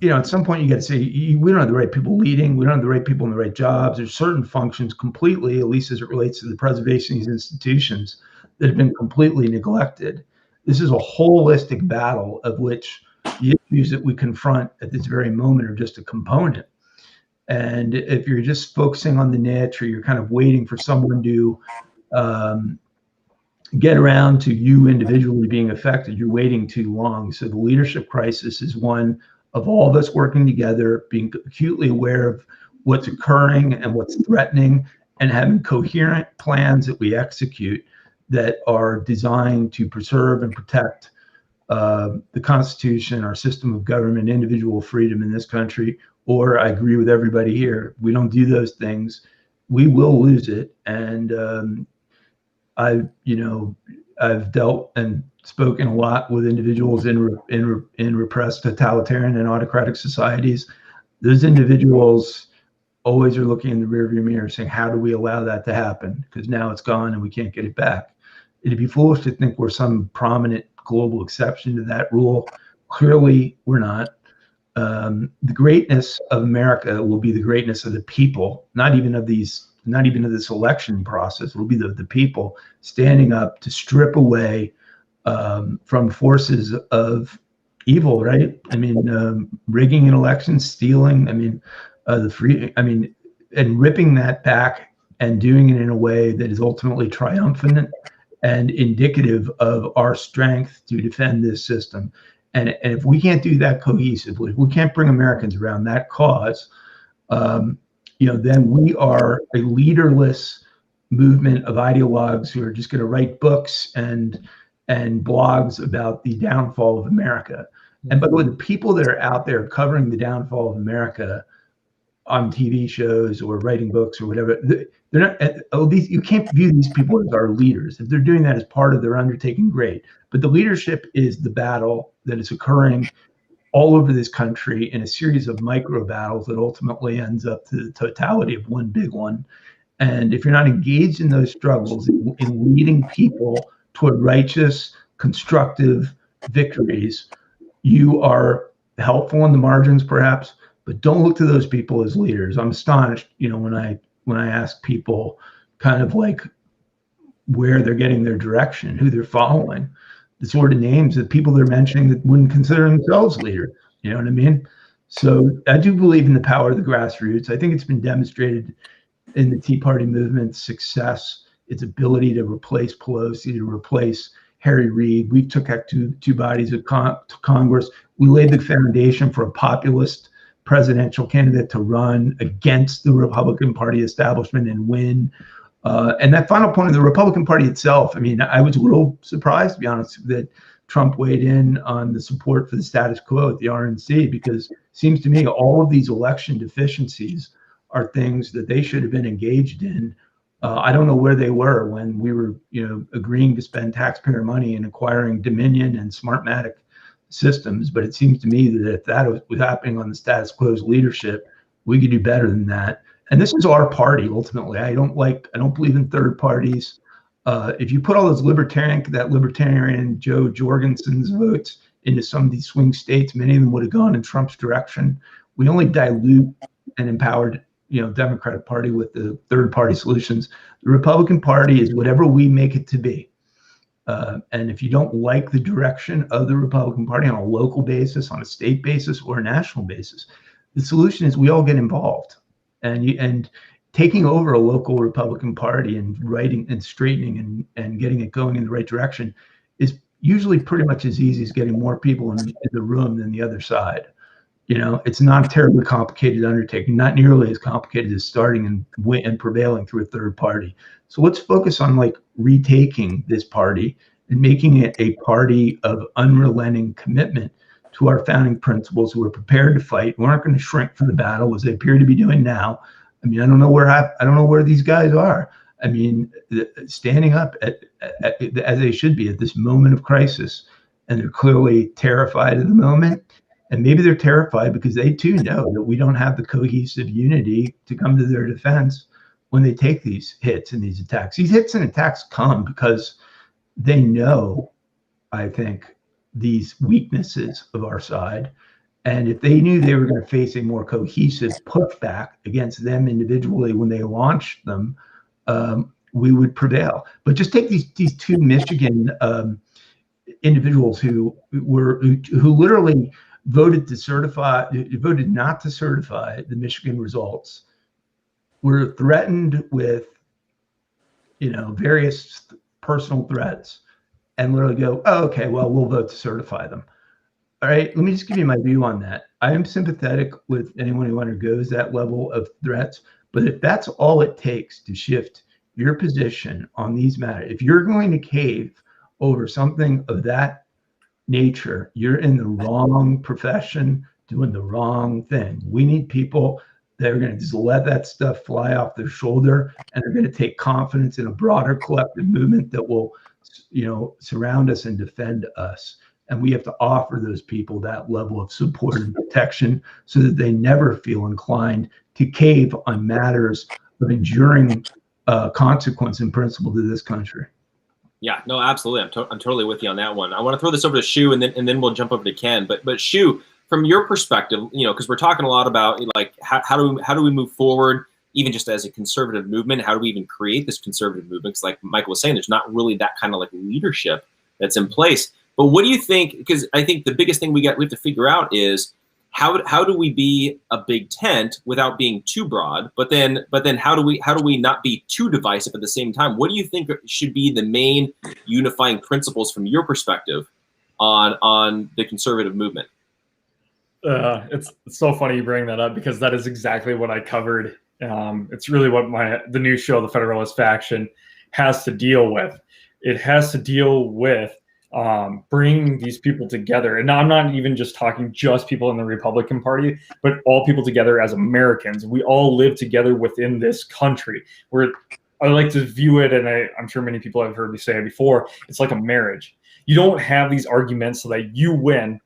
at some point you got to say, we don't have the right people leading, we don't have the right people in the right jobs. There's certain functions completely, at least as it relates to the preservation of these institutions, that have been completely neglected. This is a holistic battle of which the issues that we confront at this very moment are just a component. And if you're just focusing on the niche, or you're kind of waiting for someone to get around to you individually being affected, you're waiting too long. So the leadership crisis is one of all of us working together, being acutely aware of what's occurring and what's threatening, and having coherent plans that we execute that are designed to preserve and protect the Constitution, our system of government, individual freedom in this country. Or I agree with everybody here, we don't do those things, we will lose it. And I've dealt and spoken a lot with individuals in repressed totalitarian and autocratic societies. Those individuals always are looking in the rearview mirror saying, how do we allow that to happen? Because now it's gone and we can't get it back. It'd be foolish to think we're some prominent global exception to that rule. Clearly, we're not. The greatness of America will be the greatness of the people, not even of this election process. It will be the people standing up to strip away from forces of evil, right? I mean, rigging an election, stealing, and ripping that back and doing it in a way that is ultimately triumphant and indicative of our strength to defend this system. And if we can't do that cohesively, if we can't bring Americans around that cause, then we are a leaderless movement of ideologues who are just going to write books and blogs about the downfall of America. And by the way, the people that are out there covering the downfall of America on TV shows or writing books or whatever, they're not. You can't view these people as our leaders. If they're doing that as part of their undertaking, great. But the leadership is the battle that is occurring all over this country in a series of micro battles that ultimately ends up to the totality of one big one. And if you're not engaged in those struggles, in leading people toward righteous, constructive victories, you are helpful on the margins, perhaps, but don't look to those people as leaders. I'm astonished, when I ask people kind of like where they're getting their direction, who they're following, the sort of names that people they're mentioning that wouldn't consider themselves leaders. You know what I mean? So I do believe in the power of the grassroots. I think it's been demonstrated in the Tea Party movement's success, its ability to replace Pelosi, to replace Harry Reid. We took out two bodies of Congress. We laid the foundation for a populist presidential candidate to run against the Republican Party establishment and win. And that final point of the Republican Party itself, I mean, I was a little surprised, to be honest, that Trump weighed in on the support for the status quo at the RNC, because it seems to me all of these election deficiencies are things that they should have been engaged in. I don't know where they were when we were, agreeing to spend taxpayer money in acquiring Dominion and Smartmatic systems. But it seems to me that if that was happening on the status quo's leadership, we could do better than that. And this is our party ultimately. I don't believe in third parties. If you put all those libertarian Joe Jorgensen's votes into some of these swing states, many of them would have gone in Trump's direction. We only dilute and empowered, Democratic Party with the third party solutions. The Republican Party is whatever we make it to be. And if you don't like the direction of the Republican Party on a local basis, on a state basis, or a national basis, the solution is we all get involved. And taking over a local Republican Party and writing and straightening and getting it going in the right direction is usually pretty much as easy as getting more people in the room than the other side. It's not a terribly complicated undertaking, not nearly as complicated as starting and prevailing through a third party. So let's focus on retaking this party and making it a party of unrelenting commitment to our founding principles. Who are prepared to fight. We aren't going to shrink from the battle as they appear to be doing now. I mean, I don't know where these guys are. I mean, standing up as they should be at this moment of crisis, and they're clearly terrified of the moment. And maybe they're terrified because they too know that we don't have the cohesive unity to come to their defense when they take these hits and these attacks. These hits and attacks come because they know, I think, these weaknesses of our side. And if they knew they were going to face a more cohesive pushback against them individually when they launched them, we would prevail. But just take these two Michigan individuals who literally voted not to certify the Michigan results, were threatened with, various personal threats, and literally go, oh, okay, well, we'll vote to certify them. All right, let me just give you my view on that. I am sympathetic with anyone who undergoes that level of threats, but if that's all it takes to shift your position on these matters, if you're going to cave over something of that nature, you're in the wrong profession doing the wrong thing. We need people that are going to just let that stuff fly off their shoulder, and they're going to take confidence in a broader collective movement that will, surround us and defend us. And we have to offer those people that level of support and protection so that they never feel inclined to cave on matters of enduring consequence and principle to this country. Yeah, no, absolutely. I'm totally with you on that one. I want to throw this over to Shu, and then we'll jump over to Ken. But Shu, from your perspective, because we're talking a lot about how do we move forward, even just as a conservative movement. How do we even create this conservative movement? Because like Michael was saying, there's not really that kind of leadership that's in place. But what do you think? Because I think the biggest thing we have to figure out is how do we be a big tent without being too broad? But then how do we not be too divisive at the same time? What do you think should be the main unifying principles from your perspective on the conservative movement? It's so funny you bring that up, because that is exactly what I covered. It's really what the new show, The Federalist Faction, has to deal with. It has to deal with bring these people together. And now I'm not even just talking just people in the Republican Party, but all people together as Americans. We all live together within this country. I like to view it, and I'm sure many people have heard me say it before, it's like a marriage. You don't have these arguments so that you win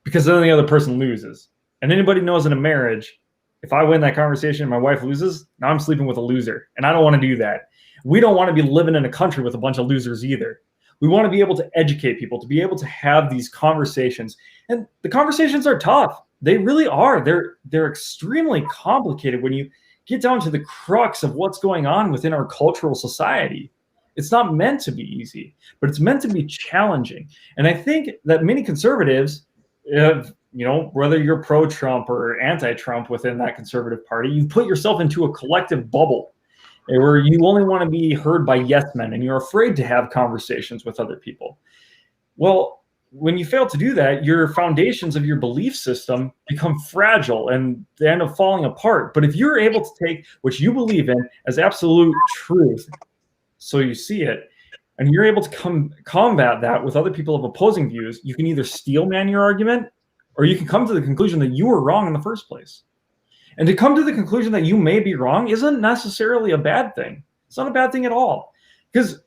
because then the other person loses. And anybody knows in a marriage, if I win that conversation and my wife loses, now I'm sleeping with a loser. And I don't want to do that. We don't want to be living in a country with a bunch of losers either. We want to be able to educate people, to be able to have these conversations. And the conversations are tough. They really are. They're extremely complicated when you get down to the crux of what's going on within our cultural society. It's not meant to be easy, but it's meant to be challenging. And I think that many conservatives, whether you're pro-Trump or anti-Trump within that conservative party, you put yourself into a collective bubble where you only want to be heard by yes men, and you're afraid to have conversations with other people. Well, when you fail to do that, your foundations of your belief system become fragile and they end up falling apart. But if you're able to take what you believe in as absolute truth, so you see it, and you're able to combat that with other people of opposing views, you can either steel man your argument, or you can come to the conclusion that you were wrong in the first place. And to come to the conclusion that you may be wrong isn't necessarily a bad thing. It's not a bad thing at all. Because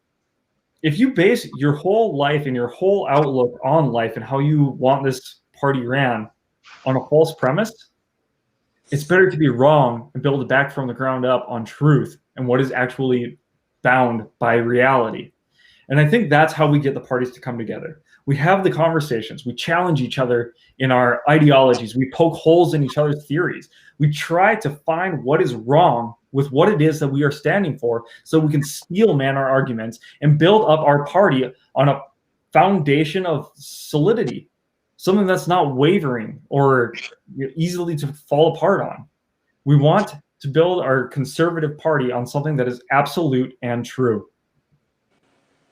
if you base your whole life and your whole outlook on life and how you want this party ran on a false premise, it's better to be wrong and build it back from the ground up on truth and what is actually bound by reality. And I think that's how we get the parties to come together. We have the conversations. We challenge each other in our ideologies. We poke holes in each other's theories. We try to find what is wrong with what it is that we are standing for so we can steel man our arguments and build up our party on a foundation of solidity, something that's not wavering or easily to fall apart on. We want to build our conservative party on something that is absolute and true.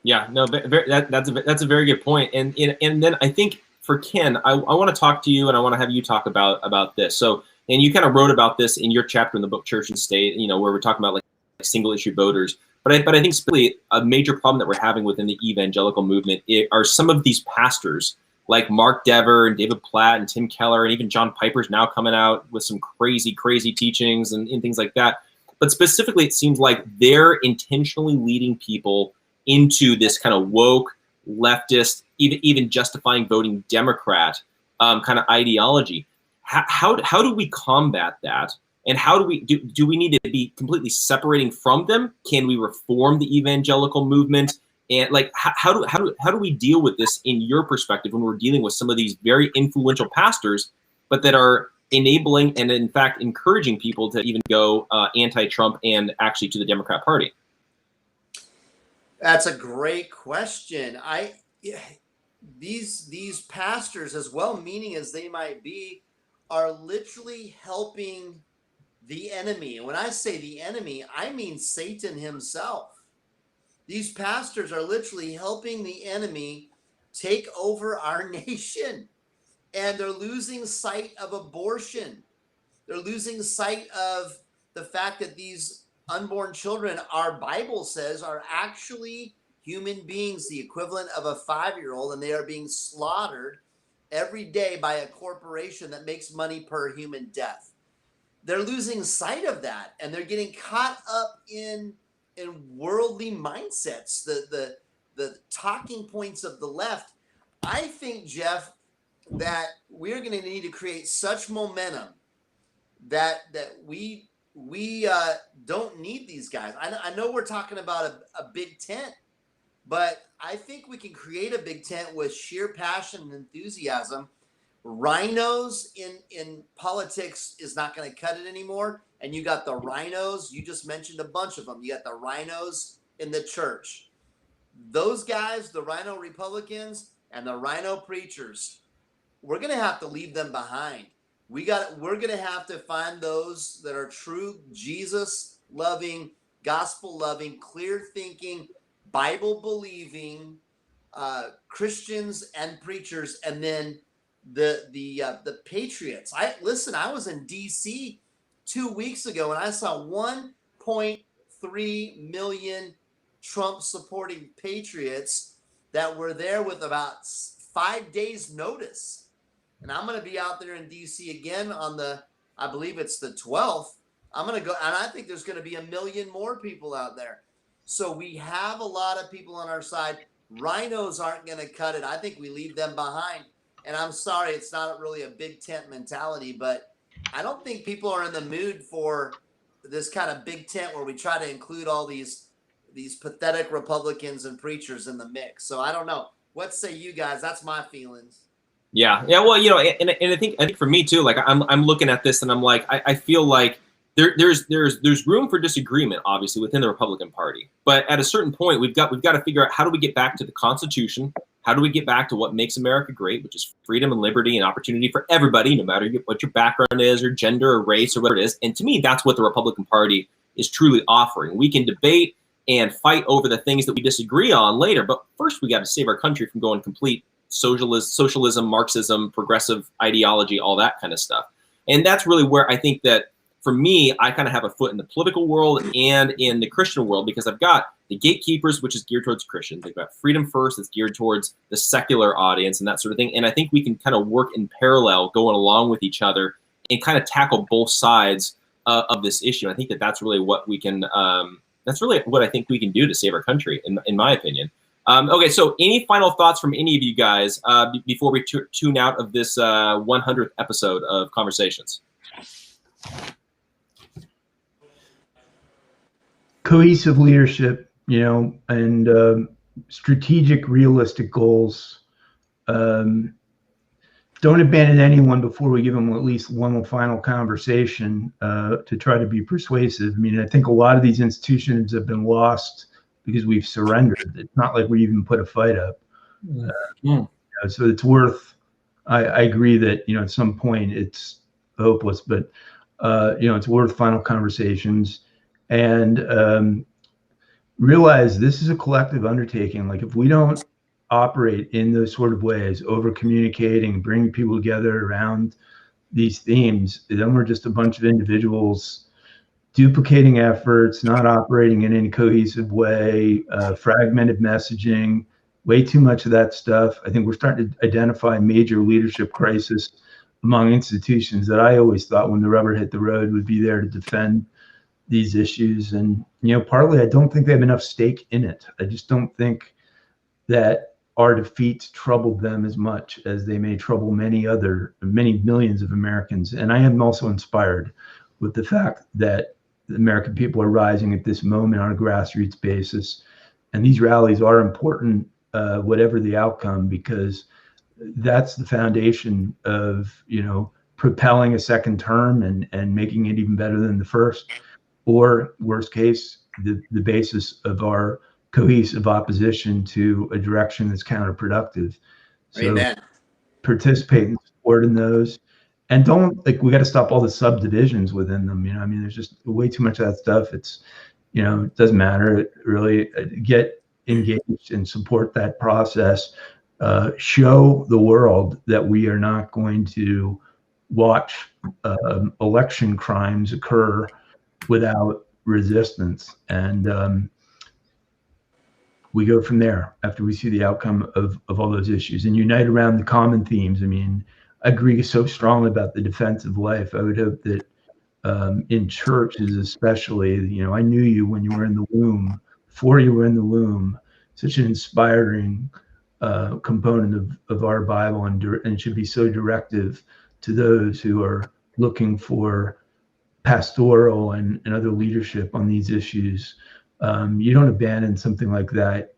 Yeah, no, that's a very good point. And then I think for Ken, I want to talk to you and I want to have you talk about this. So, and you kind of wrote about this in your chapter in the book Church and State, where we're talking about like single issue voters. But I think specifically a major problem that we're having within the evangelical movement are some of these pastors like Mark Dever and David Platt and Tim Keller and even John Piper's now coming out with some crazy teachings and things like that. But specifically, it seems like they're intentionally leading people into this kind of woke, leftist, even justifying voting Democrat kind of ideology. How do we combat that? And how do we need to be completely separating from them? Can we reform the evangelical movement? And like, how do we deal with this in your perspective when we're dealing with some of these very influential pastors, but that are enabling and in fact encouraging people to even go anti-Trump and actually to the Democrat Party? That's a great question. These pastors, as well-meaning as they might be, are literally helping the enemy. And when I say the enemy, I mean Satan himself. These pastors are literally helping the enemy take over our nation. And they're losing sight of abortion. They're losing sight of the fact that these unborn children, our Bible says, are actually human beings, the equivalent of a 5-year-old, and they are being slaughtered every day by a corporation that makes money per human death. They're losing sight of that, and they're getting caught up in worldly mindsets, the talking points of the left. I think, Jeff, that we're going to need to create such momentum that we don't need these guys. I know we're talking about a big tent, but I think we can create a big tent with sheer passion and enthusiasm. Rhinos in politics is not going to cut it anymore. And you got the rhinos. You just mentioned a bunch of them. You got the rhinos in the church. Those guys, the rhino Republicans and the rhino preachers, we're going to have to leave them behind. We're going to have to find those that are true Jesus-loving, gospel-loving, clear-thinking, Bible-believing Christians and preachers, and then the patriots. I was in D.C. 2 weeks ago, and I saw 1.3 million Trump-supporting patriots that were there with about 5 days' notice. And I'm going to be out there in D.C. again on I believe it's the 12th. I'm going to go, and I think there's going to be 1 million more people out there. So we have a lot of people on our side. Rhinos aren't going to cut it. I think we leave them behind. And I'm sorry, it's not really a big tent mentality, but I don't think people are in the mood for this kind of big tent where we try to include all these pathetic Republicans and preachers in the mix. So I don't know. What say you guys? That's my feelings. Yeah. Well, and I think for me too, like I'm looking at this and I'm like, I feel like there's room for disagreement, obviously, within the Republican Party. But at a certain point, we've got to figure out, how do we get back to the Constitution? How do we get back to what makes America great, which is freedom and liberty and opportunity for everybody, no matter what your background is or gender or race or whatever it is. And to me, that's what the Republican Party is truly offering. We can debate and fight over the things that we disagree on later, but first we got to save our country from going complete socialism, Marxism, progressive ideology, all that kind of stuff. And that's really where I think that, for me, I kind of have a foot in the political world and in the Christian world, because I've got the Gatekeepers, which is geared towards Christians. They've got Freedom First, that's geared towards the secular audience and that sort of thing. And I think we can kind of work in parallel, going along with each other, and kind of tackle both sides of this issue. I think that that's really what we can. That's really what I think we can do to save our country, in my opinion. Okay, so any final thoughts from any of you guys before we tune out of this 100th episode of Conversations? Cohesive leadership, and strategic, realistic goals. Don't abandon anyone before we give them at least one final conversation to try to be persuasive. I mean, I think a lot of these institutions have been lost because we've surrendered. It's not like we even put a fight up. So it's worth, I agree that, at some point it's hopeless, but, it's worth final conversations. And realize this is a collective undertaking. Like, if we don't operate in those sort of ways, over communicating, bringing people together around these themes, then we're just a bunch of individuals duplicating efforts, not operating in any cohesive way, fragmented messaging, way too much of that stuff. I think we're starting to identify major leadership crisis among institutions that I always thought, when the rubber hit the road, would be there to defend these issues. And, partly I don't think they have enough stake in it. I just don't think that our defeats troubled them as much as they may trouble many millions of Americans. And I am also inspired with the fact that the American people are rising at this moment on a grassroots basis. And these rallies are important, whatever the outcome, because that's the foundation of, propelling a second term and making it even better than the first. Or worst case, the basis of our cohesive opposition to a direction that's counterproductive. So Amen. Participate and support in those. And we got to stop all the subdivisions within them. There's just way too much of that stuff. It's, it doesn't matter. Really get engaged and support that process. Show the world that we are not going to watch election crimes occur without resistance. And we go from there after we see the outcome of all those issues and unite around the common themes. I agree so strongly about the defense of life. I would hope that in churches especially, I knew you when you were in the womb, before you were in the womb, such an inspiring component of our Bible, and should be so directive to those who are looking for pastoral and other leadership on these issues. You don't abandon something like that,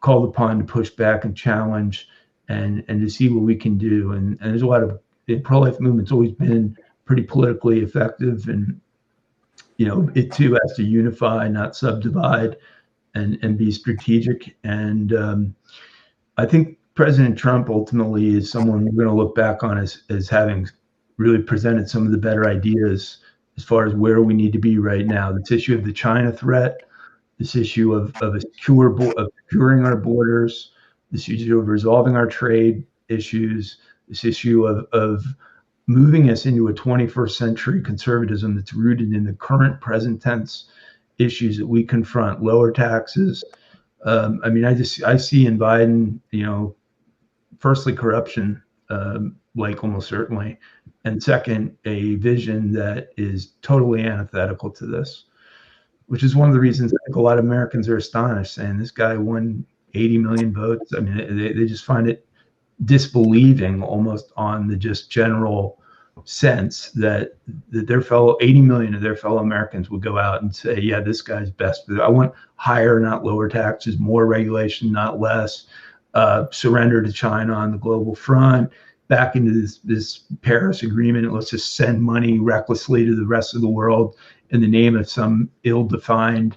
called upon to push back and challenge and to see what we can do. And there's a lot of, the pro-life movement's always been pretty politically effective, and it too has to unify, not subdivide, and be strategic. And I think President Trump ultimately is someone we're going to look back on as having really presented some of the better ideas as far as where we need to be right now. This issue of the China threat, this issue of securing our borders, this issue of resolving our trade issues, this issue of moving us into a 21st century conservatism that's rooted in the current present tense issues that we confront, lower taxes. I see in Biden, firstly, corruption, like almost certainly, and second, a vision that is totally antithetical to this, which is one of the reasons I think a lot of Americans are astonished, saying this guy won 80 million votes. They just find it disbelieving almost on the just general sense that their 80 million of their fellow Americans would go out and say, yeah, this guy's best. I want higher, not lower taxes, more regulation, not less, surrender to China on the global front, back into this Paris agreement. Let's just send money recklessly to the rest of the world in the name of some ill-defined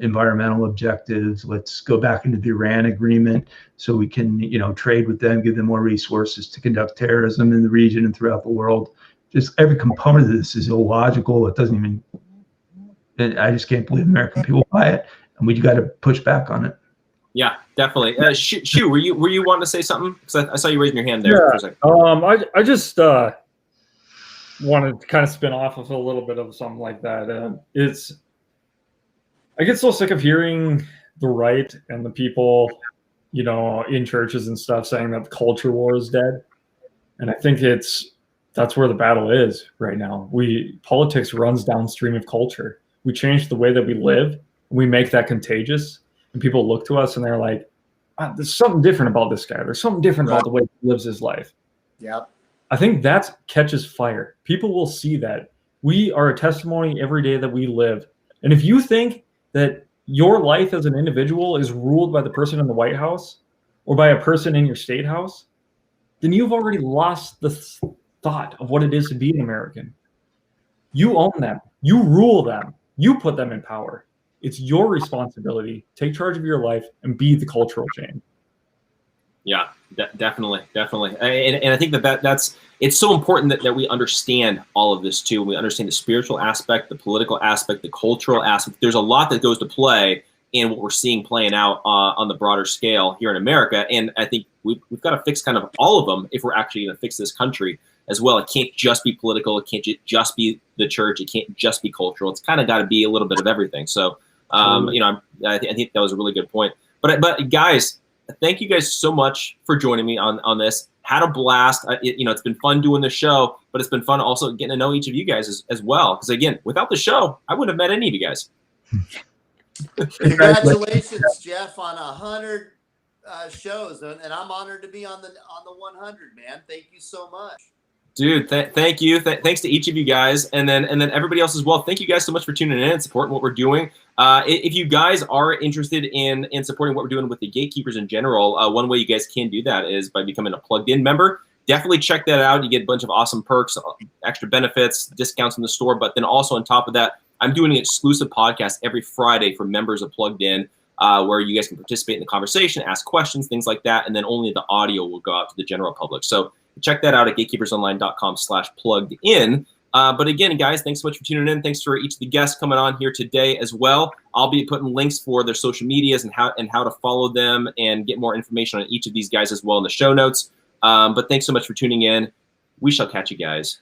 environmental objectives. Let's go back into the Iran agreement so we can, trade with them, give them more resources to conduct terrorism in the region and throughout the world. Just every component of this is illogical. It doesn't even, I just can't believe American people buy it, and we got to push back on it. Yeah, definitely. Shu, were you wanting to say something? Because I saw you raising your hand there for a second. I just wanted to kind of spin off of a little bit of something like that. I get so sick of hearing the right and the people, you know, in churches and stuff saying that the culture war is dead. And I think that's where the battle is right now. Politics runs downstream of culture. We change the way that we live, and we make that contagious. And people look to us and they're like, there's something different about this guy. There's something different about the way he lives his life. Yeah. I think that catches fire. People will see that. We are a testimony every day that we live. And if you think that your life as an individual is ruled by the person in the White House or by a person in your state house, then you've already lost the thought of what it is to be an American. You own them. You rule them. You put them in power. It's your responsibility. Take charge of your life and be the cultural change. Yeah, definitely. And I think that's it's so important that we understand all of this too. We understand the spiritual aspect, the political aspect, the cultural aspect. There's a lot that goes to play in what we're seeing playing out on the broader scale here in America. And I think we've got to fix kind of all of them if we're actually going to fix this country as well. It can't just be political. It can't just be the church. It can't just be cultural. It's kind of got to be a little bit of everything. So, you know, I think that was a really good point. But guys, thank you guys so much for joining me on this. Had a blast. You know, it's been fun doing the show, but it's been fun also getting to know each of you guys as well. Because again, without the show, I wouldn't have met any of you guys. Congratulations, Jeff, on 100 shows, and I'm honored to be on the 100, man. Thank you so much. Dude, thank you. Thanks to each of you guys, and then everybody else as well. Thank you guys so much for tuning in and supporting what we're doing. If you guys are interested in supporting what we're doing with the Gatekeepers in general, one way you guys can do that is by becoming a plugged-in member. Definitely check that out. You get a bunch of awesome perks, extra benefits, discounts in the store, but then also on top of that, I'm doing an exclusive podcast every Friday for members of Plugged In, where you guys can participate in the conversation, ask questions, things like that, and then only the audio will go out to the general public. So check that out at gatekeepersonline.com/plugged-in. But again, guys, thanks so much for tuning in. Thanks for each of the guests coming on here today as well. I'll be putting links for their social medias and how to follow them and get more information on each of these guys as well in the show notes. But thanks so much for tuning in. We shall catch you guys